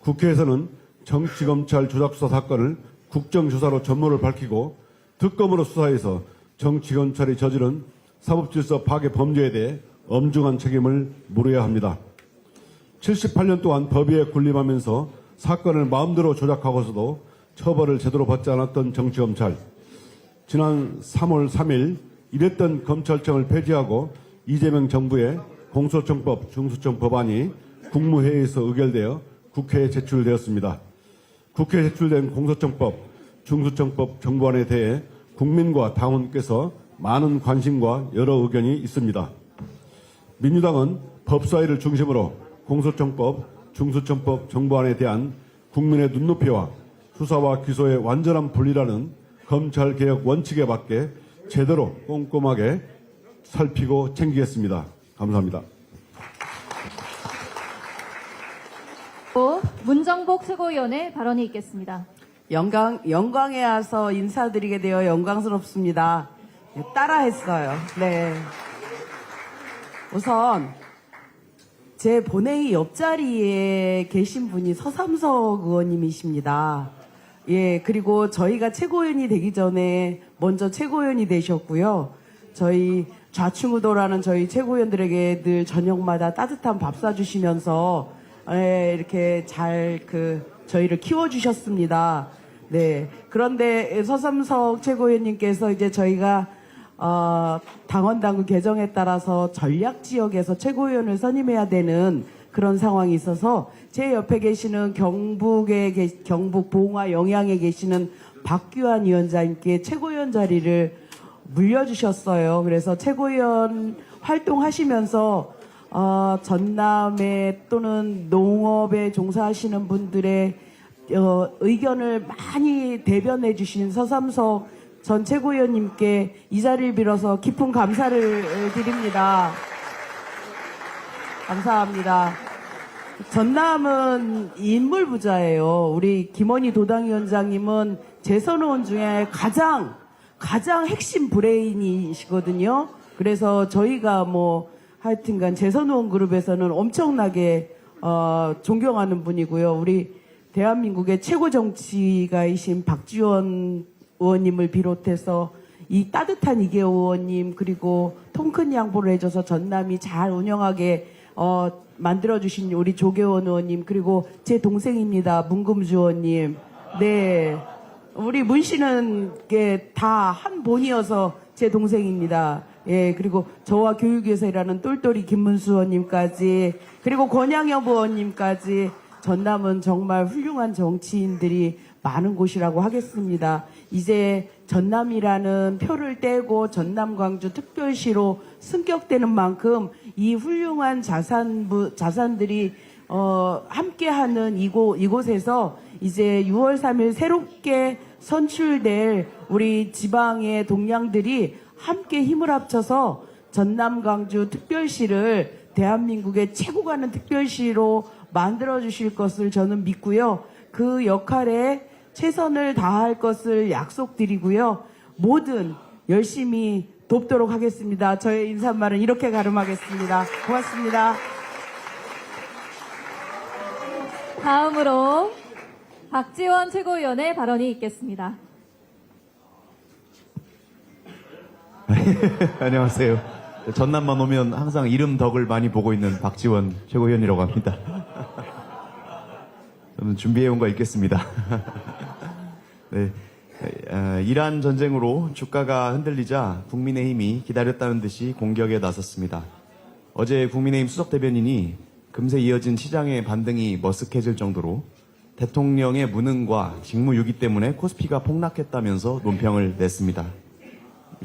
국회에서는 정치검찰 조작수사 사건을 국정조사로 전모를 밝히고 특검으로 수사해서 정치검찰이 저지른 사법질서 파괴 범죄에 대해 엄중한 책임을 물어야 합니다. 78년 동안 법위에 군림하면서 사건을 마음대로 조작하고서도 처벌을 제대로 받지 않았던 정치검찰. 지난 3월 3일 이랬던 검찰청을 폐지하고 이재명 정부의 공소청법 중수청 법안이 국무회의에서 의결되어 국회에 제출되었습니다. 국회에 제출된 공소청법 중수청법 정부안에 대해 국민과 당원께서 많은 관심과 여러 의견이 있습니다. 민주당은 법사위를 중심으로 공소청법 중수청법 정부안에 대한 국민의 눈높이와 수사와 기소의 완전한 분리라는 검찰개혁 원칙에 맞게 제대로 꼼꼼하게 살피고 챙기겠습니다. 감사합니다. 문정복 최고위원의 발언이 있겠습니다. 영광에 와서 인사드리게 되어 영광스럽습니다. 따라했어요. 네. 우선 제 본회의 옆자리에 계신 분이 서삼석 의원님이십니다. 예, 그리고 저희가 최고위원이 되기 전에 먼저 최고위원이 되셨고요. 저희 좌충우돌하는 저희 최고위원들에게 늘 저녁마다 따뜻한 밥 사주시면서 이렇게 잘 저희를 키워주셨습니다. 네. 그런데 서삼석 최고위원님께서 이제 저희가 당원당규 개정에 따라서 전략지역에서 최고위원을 선임해야 되는 그런 상황이 있어서 제 옆에 계시는 경북 봉화 영양에 계시는 박규환 위원장님께 최고위원 자리를 물려주셨어요. 그래서 최고위원 활동하시면서 전남에 또는 농업에 종사하시는 분들의 의견을 많이 대변해 주신 서삼석 전 최고위원님께 이 자리를 빌어서 깊은 감사를 드립니다. 감사합니다. 전남은 인물 부자예요. 우리 김원희 도당위원장님은 재선의원 중에 가장 핵심 브레인이시거든요. 그래서 저희가 하여튼간 재선의원 그룹에서는 엄청나게 존경하는 분이고요. 우리 대한민국의 최고 정치가이신 박지원 의원님을 비롯해서 이 따뜻한 이계호 의원님 그리고 통큰 양보를 해줘서 전남이 잘 운영하게 만들어주신 우리 조계원 의원님 그리고 제 동생입니다. 문금주 의원님. 네, 우리 문 씨는 다 한 본이어서 제 동생입니다. 예, 그리고 저와 교육위에서 일하는 똘똘이 김문수 의원님까지 그리고 권양엽 의원님까지 전남은 정말 훌륭한 정치인들이 많은 곳이라고 하겠습니다. 이제 전남이라는 표를 떼고 전남 광주 특별시로 승격되는 만큼 이 훌륭한 자산들이 함께하는 이곳에서 이제 6월 3일 새롭게 선출될 우리 지방의 동량들이 함께 힘을 합쳐서 전남 광주 특별시를 대한민국의 최고 가는 특별시로 만들어 주실 것을 저는 믿고요. 그 역할에 최선을 다할 것을 약속드리고요. 뭐든 열심히 돕도록 하겠습니다. 저의 인사말은 이렇게 가름하겠습니다. 고맙습니다. 다음으로 박지원 최고위원의 발언이 있겠습니다. 안녕하세요. 전남만 오면 항상 이름 덕을 많이 보고 있는 박지원 최고위원이라고 합니다. 저는 준비해온 거 있겠습니다. 네, 이란 전쟁으로 주가가 흔들리자 국민의힘이 기다렸다는 듯이 공격에 나섰습니다. 어제 국민의힘 수석대변인이 금세 이어진 시장의 반등이 머쓱해질 정도로 대통령의 무능과 직무유기 때문에 코스피가 폭락했다면서 논평을 냈습니다.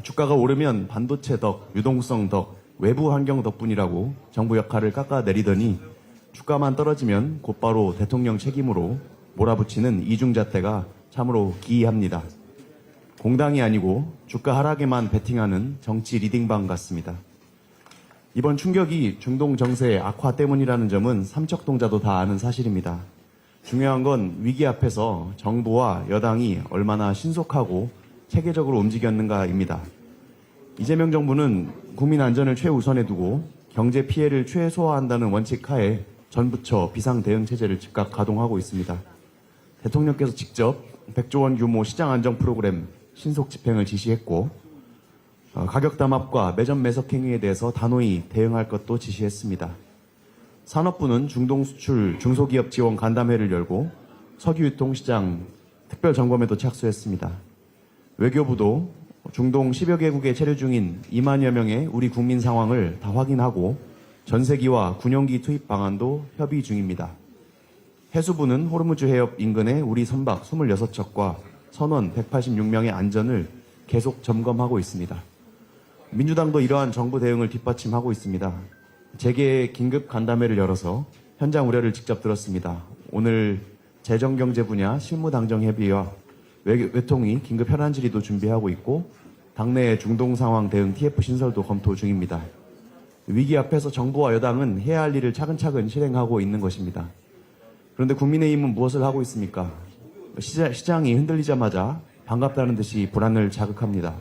주가가 오르면 반도체 덕, 유동성 덕, 외부 환경 덕분이라고 정부 역할을 깎아내리더니 주가만 떨어지면 곧바로 대통령 책임으로 몰아붙이는 이중잣대가 참으로 기이합니다. 공당이 아니고 주가 하락에만 베팅하는 정치 리딩방 같습니다. 이번 충격이 중동 정세 악화 때문이라는 점은 삼척동자도 다 아는 사실입니다. 중요한 건 위기 앞에서 정부와 여당이 얼마나 신속하고 체계적으로 움직였는가입니다. 이재명 정부는 국민 안전을 최우선에 두고 경제 피해를 최소화한다는 원칙 하에 전 부처 비상대응 체제를 즉각 가동하고 있습니다. 대통령께서 직접 100조 원 규모 시장 안정 프로그램 신속 집행을 지시했고 가격 담합과 매점 매석 행위에 대해서 단호히 대응할 것도 지시했습니다. 산업부는 중동 수출 중소기업 지원 간담회를 열고 석유유통시장 특별 점검에도 착수했습니다. 외교부도 중동 10여 개국에 체류 중인 2만여 명의 우리 국민 상황을 다 확인하고 전세기와 군용기 투입 방안도 협의 중입니다. 해수부는 호르무즈 해협 인근의 우리 선박 26척과 선원 186명의 안전을 계속 점검하고 있습니다. 민주당도 이러한 정부 대응을 뒷받침하고 있습니다. 재계 긴급 간담회를 열어서 현장 우려를 직접 들었습니다. 오늘 재정경제 분야 실무당정협의와 외통위 긴급 현안 질의도 준비하고 있고 당내 중동 상황 대응 TF 신설도 검토 중입니다. 위기 앞에서 정부와 여당은 해야 할 일을 차근차근 실행하고 있는 것입니다. 그런데 국민의힘은 무엇을 하고 있습니까? 시장이 흔들리자마자 반갑다는 듯이 불안을 자극합니다.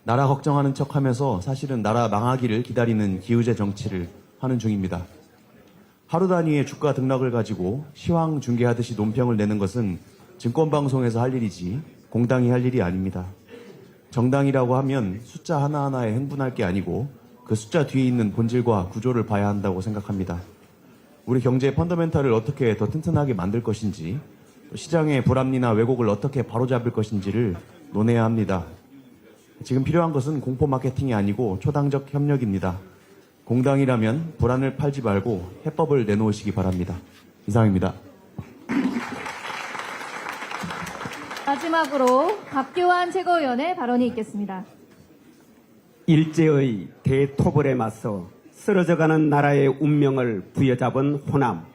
나라 걱정하는 척하면서 사실은 나라 망하기를 기다리는 기우제 정치를 하는 중입니다. 하루 단위의 주가 등락을 가지고 시황 중계하듯이 논평을 내는 것은 증권방송에서 할 일이지 공당이 할 일이 아닙니다. 정당이라고 하면 숫자 하나하나에 흥분할 게 아니고 그 숫자 뒤에 있는 본질과 구조를 봐야 한다고 생각합니다. 우리 경제의 펀더멘탈을 어떻게 더 튼튼하게 만들 것인지, 시장의 불합리나 왜곡을 어떻게 바로잡을 것인지를 논해야 합니다. 지금 필요한 것은 공포 마케팅이 아니고 초당적 협력입니다. 공당이라면 불안을 팔지 말고 해법을 내놓으시기 바랍니다. 이상입니다. 마지막으로 박규환 최고위원의 발언이 있겠습니다. 일제의 대토벌에 맞서 쓰러져가는 나라의 운명을 부여잡은 호남,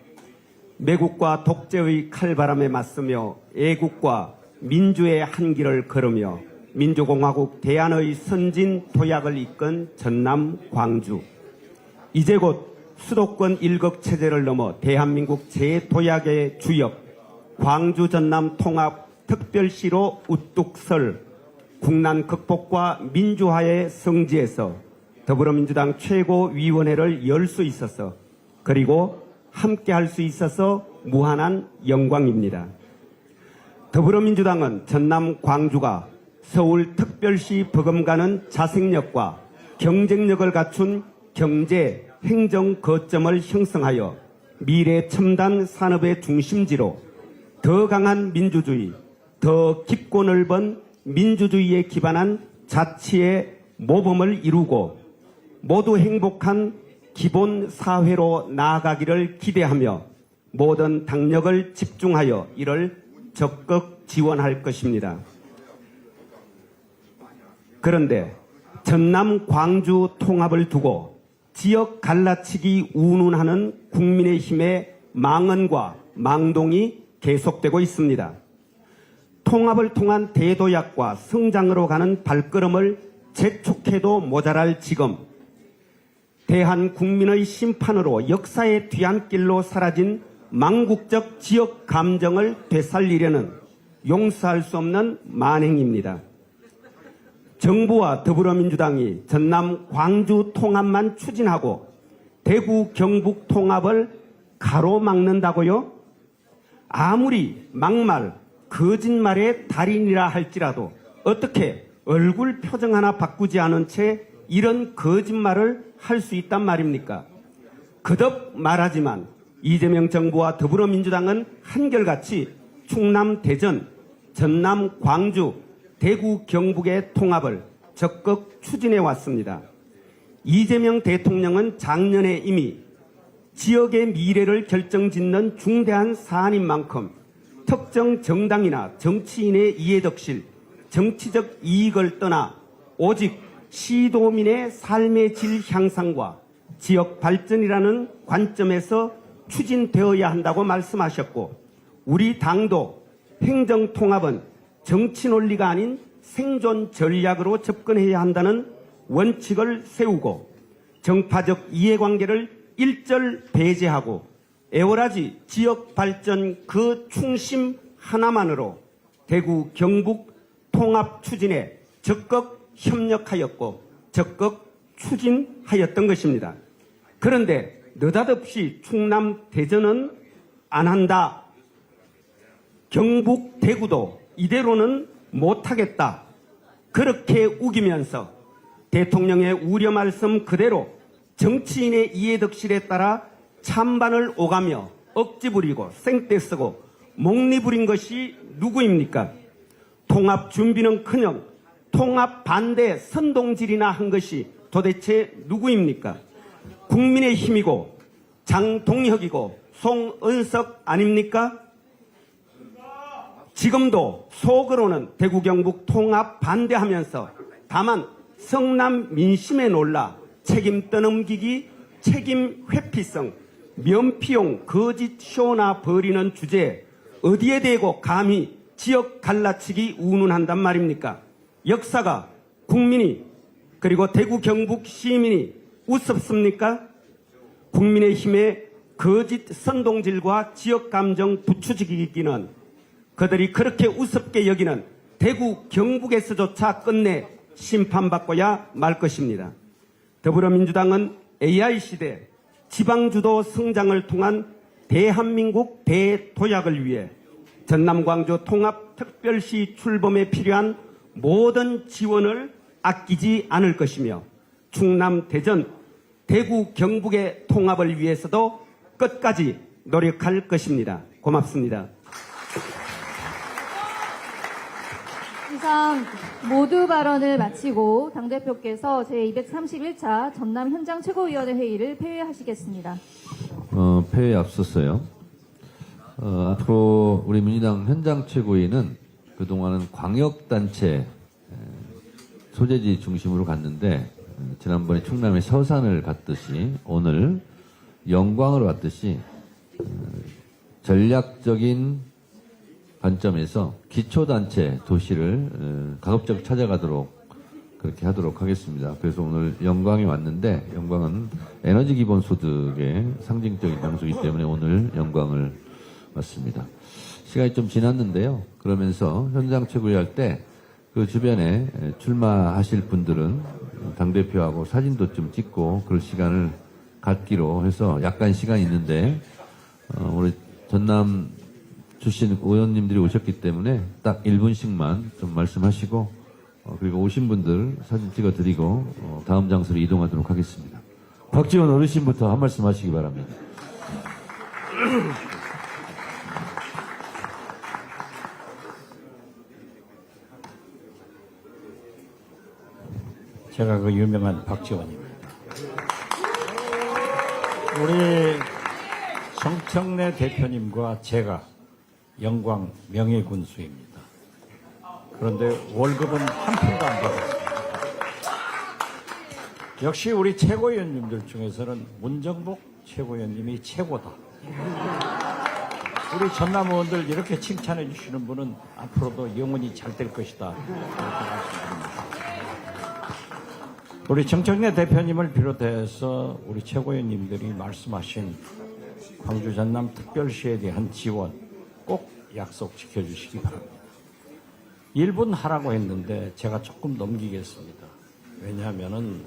매국과 독재의 칼바람에 맞서며 애국과 민주의 한길을 걸으며 민주공화국 대안의 선진 도약을 이끈 전남 광주, 이제 곧 수도권 일극 체제를 넘어 대한민국 재도약의 주역 광주 전남 통합 특별시로 우뚝 설 국난 극복과 민주화의 성지에서 더불어민주당 최고위원회를 열 수 있어서, 그리고 함께 할 수 있어서 무한한 영광입니다. 더불어민주당은 전남 광주가 서울특별시 버금가는 자생력과 경쟁력을 갖춘 경제 행정 거점을 형성하여 미래 첨단 산업의 중심지로 더 강한 민주주의, 더 깊고 넓은 민주주의에 기반한 자치의 모범을 이루고 모두 행복한 기본 사회로 나아가기를 기대하며 모든 당력을 집중하여 이를 적극 지원할 것입니다. 그런데 전남 광주 통합을 두고 지역 갈라치기 운운하는 국민의힘의 망언과 망동이 계속되고 있습니다. 통합을 통한 대도약과 성장으로 가는 발걸음을 재촉해도 모자랄 지금, 대한국민의 심판으로 역사의 뒤안길로 사라진 망국적 지역 감정을 되살리려는 용서할 수 없는 만행입니다. 정부와 더불어민주당이 전남 광주 통합만 추진하고 대구 경북 통합을 가로막는다고요? 아무리 막말, 거짓말의 달인이라 할지라도 어떻게 얼굴 표정 하나 바꾸지 않은 채 이런 거짓말을 할 수 있단 말입니까? 거듭 말하지만 이재명 정부와 더불어민주당은 한결같이 충남 대전, 전남 광주, 대구 경북의 통합을 적극 추진해 왔습니다. 이재명 대통령은 작년에 이미 지역의 미래를 결정짓는 중대한 사안인 만큼 특정 정당이나 정치인의 이해덕실, 정치적 이익을 떠나 오직 시도민의 삶의 질 향상과 지역 발전이라는 관점에서 추진되어야 한다고 말씀하셨고, 우리 당도 행정통합은 정치 논리가 아닌 생존 전략으로 접근해야 한다는 원칙을 세우고 정파적 이해관계를 일절 배제하고 에워라지 지역 발전 그 충심 하나만으로 대구 경북 통합 추진에 적극 협력하였고 적극 추진하였던 것입니다. 그런데 느닷없이 충남 대전은 안 한다. 경북 대구도 이대로는 못하겠다. 그렇게 우기면서 대통령의 우려 말씀 그대로 정치인의 이해덕실에 따라 찬반을 오가며 억지 부리고 생떼 쓰고 목리 부린 것이 누구입니까? 통합 준비는커녕 통합 반대 선동질이나 한 것이 도대체 누구입니까? 국민의힘이고 장동혁이고 송은석 아닙니까? 지금도 속으로는 대구 경북 통합 반대하면서 다만 성남 민심에 놀라 책임 떠넘기기, 책임 회피성, 면피용 거짓 쇼나 벌이는 주제에 어디에 대고 감히 지역 갈라치기 운운한단 말입니까? 역사가 국민이 그리고 대구 경북 시민이 우습습니까? 국민의힘의 거짓 선동질과 지역 감정 부추기기는 그들이 그렇게 우습게 여기는 대구 경북에서조차 끝내 심판받고야 말 것입니다. 더불어민주당은 AI 시대 지방주도 성장을 통한 대한민국 대도약을 위해 전남 광주 통합특별시 출범에 필요한 모든 지원을 아끼지 않을 것이며 충남 대전 대구 경북의 통합을 위해서도 끝까지 노력할 것입니다. 고맙습니다. 이상 모두 발언을 마치고 당대표께서 제231차 전남 현장 최고위원회 회의를 폐회하시겠습니다. 폐회에 앞섰어요. 앞으로 우리 민주당 현장 최고위는 그동안은 광역단체 소재지 중심으로 갔는데 지난번에 충남의 서산을 갔듯이 오늘 영광으로 갔듯이 전략적인 관점에서 기초단체 도시를 가급적 찾아가도록 그렇게 하도록 하겠습니다. 그래서 오늘 영광에 왔는데 영광은 에너지 기본소득의 상징적인 장소이기 때문에 오늘 영광을 왔습니다. 시간이 좀 지났는데요. 그러면서 현장 최고위 할 때 그 주변에 출마하실 분들은 당대표하고 사진도 좀 찍고 그럴 시간을 갖기로 해서 약간 시간이 있는데 우리 전남 출신 의원님들이 오셨기 때문에 딱 1분씩만 좀 말씀하시고 그리고 오신 분들 사진 찍어드리고 다음 장소로 이동하도록 하겠습니다. 박지원 어르신부터 한 말씀 하시기 바랍니다. 제가 그 유명한 박지원입니다. 우리 정청래 대표님과 제가 영광 명예군수입니다. 그런데 월급은 한 푼도 안 받았습니다. 역시 우리 최고위원님들 중에서는 문정복 최고위원님이 최고다. 우리 전남 의원들 이렇게 칭찬해 주시는 분은 앞으로도 영원히 잘 될 것이다. 그렇게 말씀드립니다. 우리 정청래 대표님을 비롯해서 우리 최고위원님들이 말씀하신 광주 전남 특별시에 대한 지원 꼭 약속 지켜주시기 바랍니다. 1분 하라고 했는데 제가 조금 넘기겠습니다. 왜냐하면은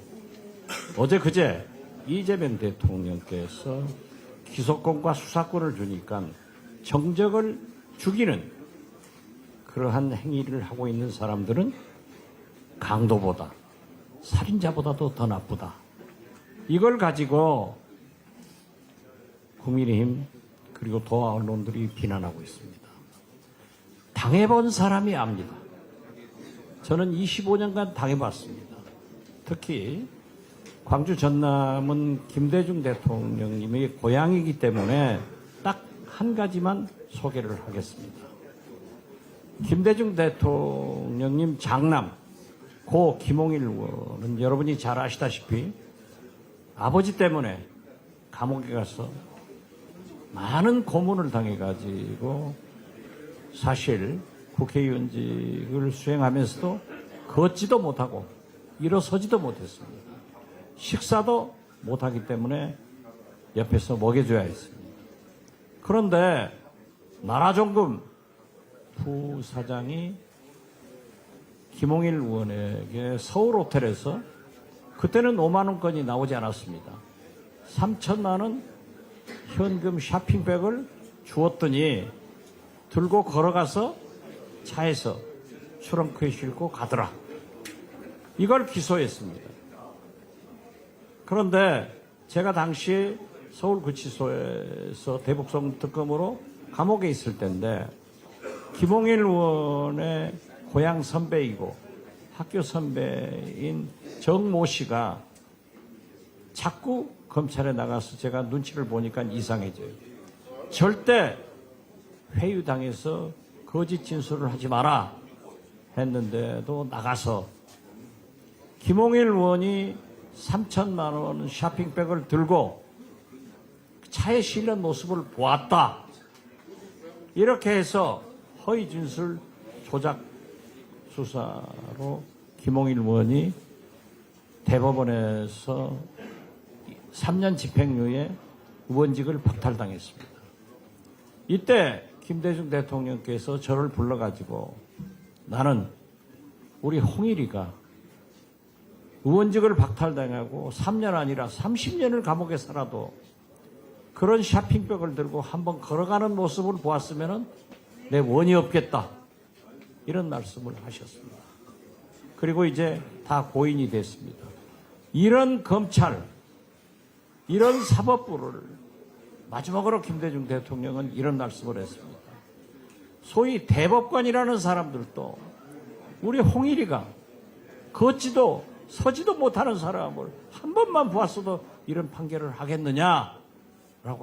어제 그제 이재명 대통령께서 기소권과 수사권을 주니까 정적을 죽이는 그러한 행위를 하고 있는 사람들은 강도보다 살인자보다도 더 나쁘다. 이걸 가지고 국민의힘 그리고 도하 언론들이 비난하고 있습니다. 당해본 사람이 압니다. 저는 25년간 당해봤습니다. 특히 광주 전남은 김대중 대통령님의 고향이기 때문에 딱 한 가지만 소개를 하겠습니다. 김대중 대통령님 장남 고 김홍일 의원은 여러분이 잘 아시다시피 아버지 때문에 감옥에 가서 많은 고문을 당해가지고 사실 국회의원직을 수행하면서도 걷지도 못하고 일어서지도 못했습니다. 식사도 못하기 때문에 옆에서 먹여줘야 했습니다. 그런데 나라종금 부사장이 김홍일 의원에게 서울 호텔에서 그때는 5만 원권이 나오지 않았습니다. 3천만 원 현금 쇼핑백을 주었더니 들고 걸어가서 차에서 트렁크에 싣고 가더라. 이걸 기소했습니다. 그런데 제가 당시 서울구치소에서 대북송 특검으로 감옥에 있을 때인데 김홍일 의원의 고향 선배이고 학교 선배인 정모 씨가 자꾸 검찰에 나가서 제가 눈치를 보니까 이상해져요. 절대 회유당해서 거짓 진술을 하지 마라 했는데도 나가서 김홍일 의원이 3천만 원 쇼핑백을 들고 차에 실린 모습을 보았다. 이렇게 해서 허위 진술 조작 수사로 김홍일 의원이 대법원에서 3년 집행유예 의원직을 박탈당했습니다. 이때 김대중 대통령께서 저를 불러가지고 나는 우리 홍일이가 의원직을 박탈당하고 3년 아니라 30년을 감옥에 살아도 그런 쇼핑백을 들고 한번 걸어가는 모습을 보았으면 내 원이 없겠다. 이런 말씀을 하셨습니다. 그리고 이제 다 고인이 됐습니다. 이런 검찰, 이런 사법부를 마지막으로 김대중 대통령은 이런 말씀을 했습니다. 소위 대법관이라는 사람들도 우리 홍일이가 걷지도 서지도 못하는 사람을 한 번만 보았어도 이런 판결을 하겠느냐라고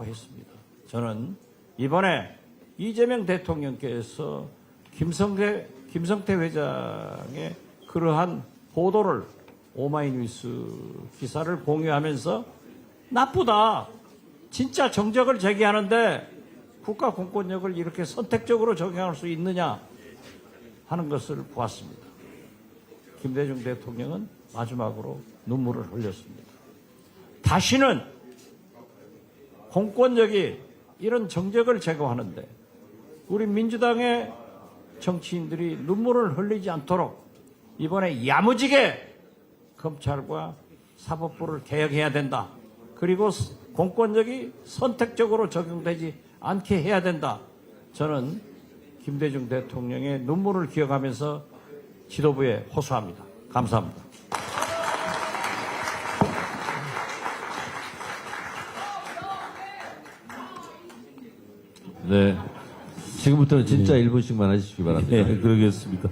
했습니다. 저는 이번에 이재명 대통령께서 김성태 회장의 그러한 보도를 오마이뉴스 기사를 공유하면서 나쁘다. 진짜 정적을 제기하는데 국가 공권력을 이렇게 선택적으로 적용할 수 있느냐 하는 것을 보았습니다. 김대중 대통령은 마지막으로 눈물을 흘렸습니다. 다시는 공권력이 이런 정적을 제거하는데 우리 민주당의 정치인들이 눈물을 흘리지 않도록 이번에 야무지게 검찰과 사법부를 개혁해야 된다. 그리고 공권력이 선택적으로 적용되지 않게 해야 된다. 저는 김대중 대통령의 눈물을 기억하면서 지도부에 호소합니다. 감사합니다. 네. 지금부터는 진짜 1분씩만 하시기 바랍니다. 네, 그러겠습니다.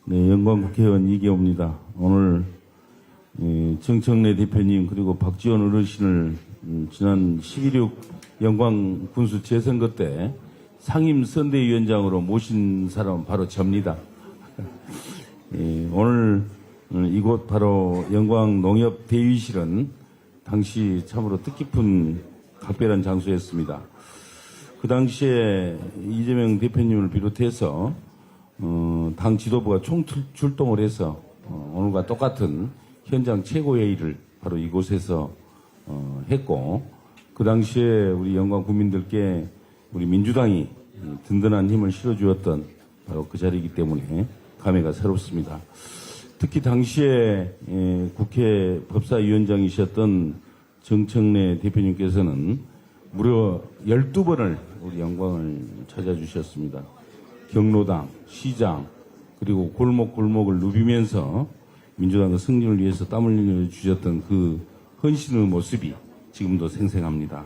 네, 영광 국회의원 이계호입니다. 오늘 정청래 대표님 그리고 박지원 어르신을 지난 12.6 영광 군수 재선거 때 상임 선대위원장으로 모신 사람은 바로 접니다. 오늘 이곳 바로 영광 농협 대위실은 당시 참으로 뜻깊은 각별한 장소였습니다. 그 당시에 이재명 대표님을 비롯해서 당 지도부가 총출동을 해서 오늘과 똑같은 현장 최고회의를 바로 이곳에서 했고, 그 당시에 우리 영광 국민들께 우리 민주당이 든든한 힘을 실어주었던 바로 그 자리이기 때문에 감회가 새롭습니다. 특히 당시에 국회 법사위원장이셨던 정청래 대표님께서는 무려 12번을 우리 영광을 찾아주셨습니다. 경로당, 시장, 그리고 골목골목을 누비면서 민주당의 승리를 위해서 땀을 흘려주셨던 그 헌신의 모습이 지금도 생생합니다.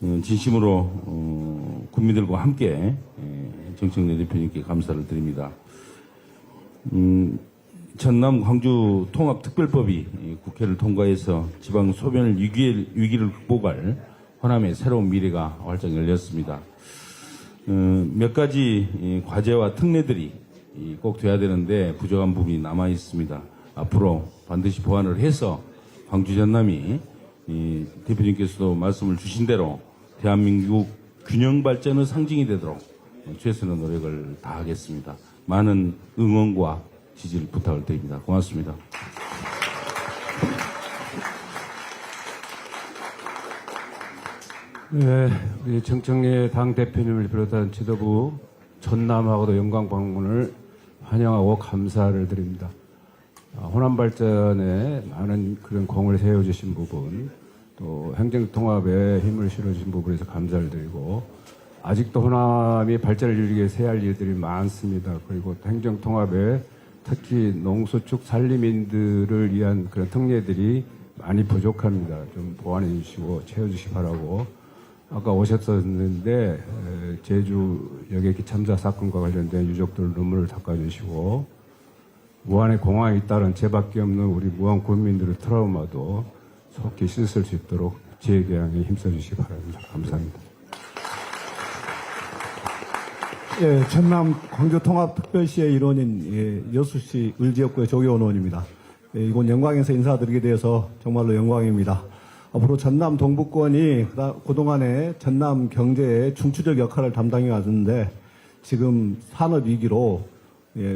진심으로 국민들과 함께 정청래 대표님께 감사를 드립니다. 전남 광주 통합특별법이 국회를 통과해서 지방 소변 위기를 극복할 호남의 새로운 미래가 활짝 열렸습니다. 몇 가지 과제와 특례들이 꼭 돼야 되는데 부족한 부분이 남아 있습니다. 앞으로 반드시 보완을 해서 광주 전남이 대표님께서도 말씀을 주신 대로 대한민국 균형 발전의 상징이 되도록 최선의 노력을 다하겠습니다. 많은 응원과 지지를 부탁을 드립니다. 고맙습니다. 네, 우리 정청래 당 대표님을 비롯한 지도부 전남하고도 영광 방문을 환영하고 감사를 드립니다. 호남 발전에 많은 그런 공을 세워주신 부분, 또 행정 통합에 힘을 실어주신 부분에서 감사를 드리고, 아직도 호남이 발전을 이루기 위해서 해야 할 일들이 많습니다. 그리고 행정 통합에 특히 농수축 산림인들을 위한 그런 특례들이 많이 부족합니다. 좀 보완해 주시고 채워주시기 바라고. 아까 오셨었는데 제주 여객기 참사 사건과 관련된 유족들 눈물을 닦아주시고, 무안의 공항에 따른 죄밖에 없는 우리 무안 국민들의 트라우마도 속히 씻을 수 있도록 지혜교양에 힘써주시기 바랍니다. 감사합니다. 예, 전남 광주통합특별시의 일원인 여수시 을지역구의 조계원 의원입니다. 이곳 영광에서 인사드리게 되어서 정말로 영광입니다. 앞으로 전남 동부권이 그동안에 전남 경제의 중추적 역할을 담당해 왔는데 지금 산업 위기로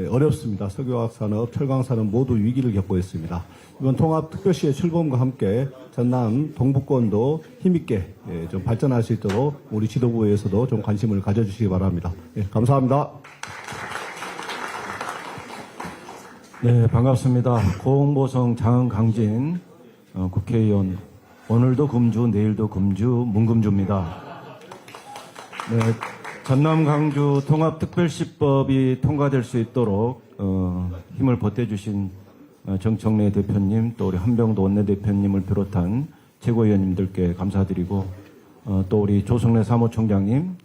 어렵습니다. 석유화학 산업, 철강 산업 모두 위기를 겪고 있습니다. 이번 통합특별시의 출범과 함께 전남 동부권도 힘있게 좀 발전할 수 있도록 우리 지도부에서도 좀 관심을 가져주시기 바랍니다. 감사합니다. 네, 반갑습니다. 고흥보성 장흥강진 국회의원, 오늘도 금주, 내일도 금주, 문금주입니다. 네, 전남 광주 통합특별시법이 통과될 수 있도록 힘을 보태주신 정청래 대표님, 또 우리 한병도 원내대표님을 비롯한 최고위원님들께 감사드리고, 또 우리 조성래 사무총장님,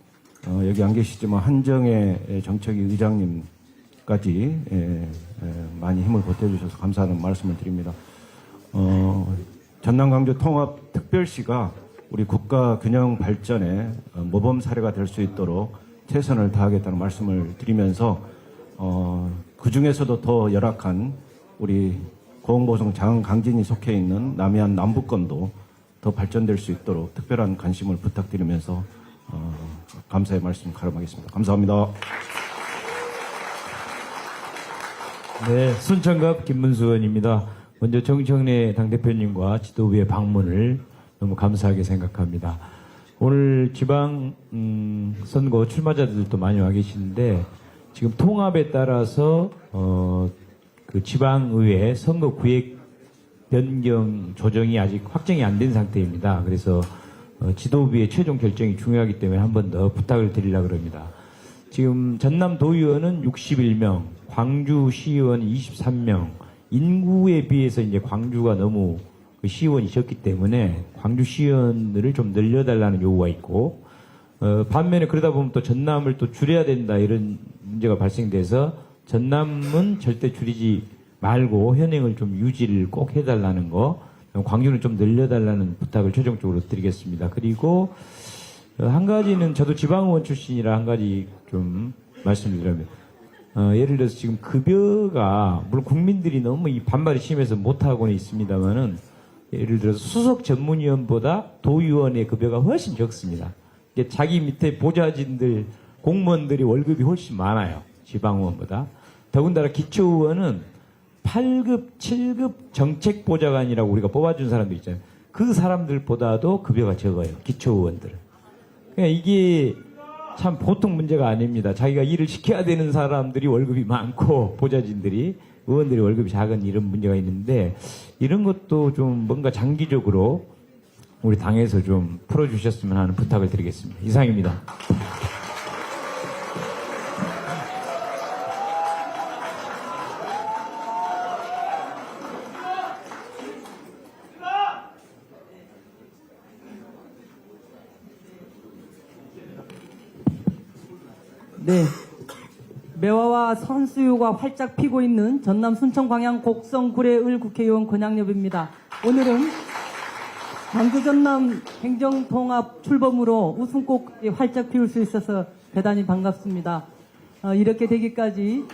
여기 안 계시지만 한정혜 정책위 의장님까지 많이 힘을 보태주셔서 감사하는 말씀을 드립니다. 전남 광주 통합특별시가 우리 국가 균형 발전의 모범 사례가 될 수 있도록 최선을 다하겠다는 말씀을 드리면서 그 중에서도 더 열악한 우리 고흥보성 장흥강진이 속해 있는 남해안 남부권도 더 발전될 수 있도록 특별한 관심을 부탁드리면서 감사의 말씀 가름하겠습니다. 감사합니다. 네, 순천갑 김문수 의원입니다. 먼저 정청래 당대표님과 지도부의 방문을 너무 감사하게 생각합니다. 오늘 지방 선거 출마자들도 많이 와 계시는데 지금 통합에 따라서 그 지방의회 선거 구획 변경 조정이 아직 확정이 안 된 상태입니다. 그래서 지도부의 최종 결정이 중요하기 때문에 한 번 더 부탁을 드리려고 합니다. 지금 전남 도의원은 61명, 광주 시의원 23명, 인구에 비해서 이제 광주가 너무 그 시의원이 적기 때문에 광주 시의원들을 좀 늘려달라는 요구가 있고, 반면에 그러다 보면 또 전남을 또 줄여야 된다 이런 문제가 발생돼서 전남은 절대 줄이지 말고 현행을 좀 유지를 꼭 해달라는 거, 광주는 좀 늘려달라는 부탁을 최종적으로 드리겠습니다. 그리고 한 가지는 저도 지방의원 출신이라 한 가지 좀 말씀드리면, 예를 들어서 지금 급여가 물론 국민들이 너무 이 반발이 심해서 못하고는 있습니다만은, 예를 들어서 수석 전문위원보다 도의원의 급여가 훨씬 적습니다. 자기 밑에 보좌진들, 공무원들이 월급이 훨씬 많아요. 지방의원보다. 더군다나 기초의원은 8급, 7급 정책보좌관이라고 우리가 뽑아준 사람도 있잖아요. 그 사람들보다도 급여가 적어요. 기초의원들은. 그러니까 이게 참 보통 문제가 아닙니다. 자기가 일을 시켜야 되는 사람들이 월급이 많고 보좌진들이, 의원들이 월급이 작은 이런 문제가 있는데, 이런 것도 좀 뭔가 장기적으로 우리 당에서 좀 풀어주셨으면 하는 부탁을 드리겠습니다. 이상입니다. 네. 매화와 선수유가 활짝 피고 있는 전남 순천광양 곡성 구례을 국회의원 권양엽입니다. 오늘은 광주 전남 행정통합 출범으로 웃음꽃이 활짝 피울 수 있어서 대단히 반갑습니다. 이렇게 되기까지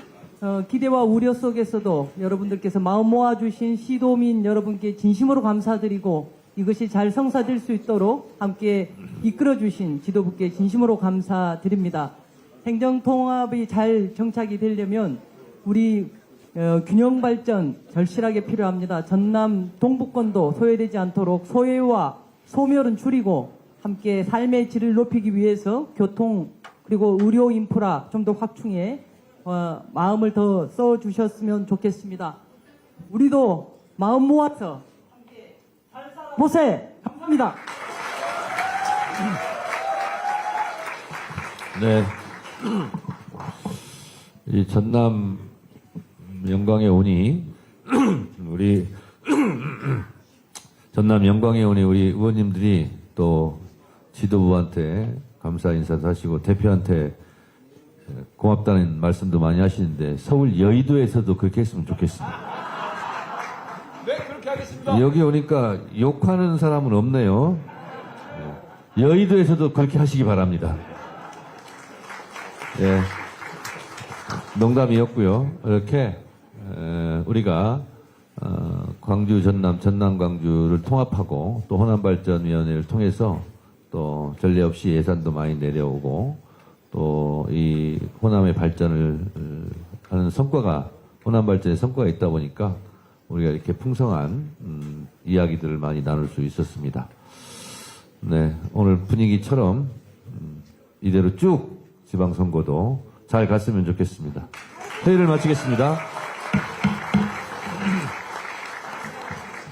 기대와 우려 속에서도 여러분들께서 마음 모아주신 시도민 여러분께 진심으로 감사드리고, 이것이 잘 성사될 수 있도록 함께 이끌어주신 지도부께 진심으로 감사드립니다. 행정통합이 잘 정착이 되려면 우리 균형 발전 절실하게 필요합니다. 전남 동부권도 소외되지 않도록 소외와 소멸은 줄이고 함께 삶의 질을 높이기 위해서 교통 그리고 의료 인프라 좀 더 확충해 마음을 더 써주셨으면 좋겠습니다. 우리도 마음 모아서 함께 잘 살아보세요. 감사합니다. 네. 이 전남 영광에 오니 우리 전남 영광에 오니 우리 의원님들이 또 지도부한테 감사 인사도 하시고 대표한테 고맙다는 말씀도 많이 하시는데 서울 여의도에서도 그렇게 했으면 좋겠습니다. 네, 그렇게 하겠습니다. 여기 오니까 욕하는 사람은 없네요. 여의도에서도 그렇게 하시기 바랍니다. 예. 농담이었고요. 이렇게 우리가 광주 전남 광주를 통합하고 또 호남발전위원회를 통해서 또 전례 없이 예산도 많이 내려오고 또 이 호남의 발전을 하는 성과가 호남발전의 성과가 있다 보니까 우리가 이렇게 풍성한 이야기들을 많이 나눌 수 있었습니다. 네, 오늘 분위기처럼 이대로 쭉 지방선거도 잘 갔으면 좋겠습니다. 회의를 마치겠습니다.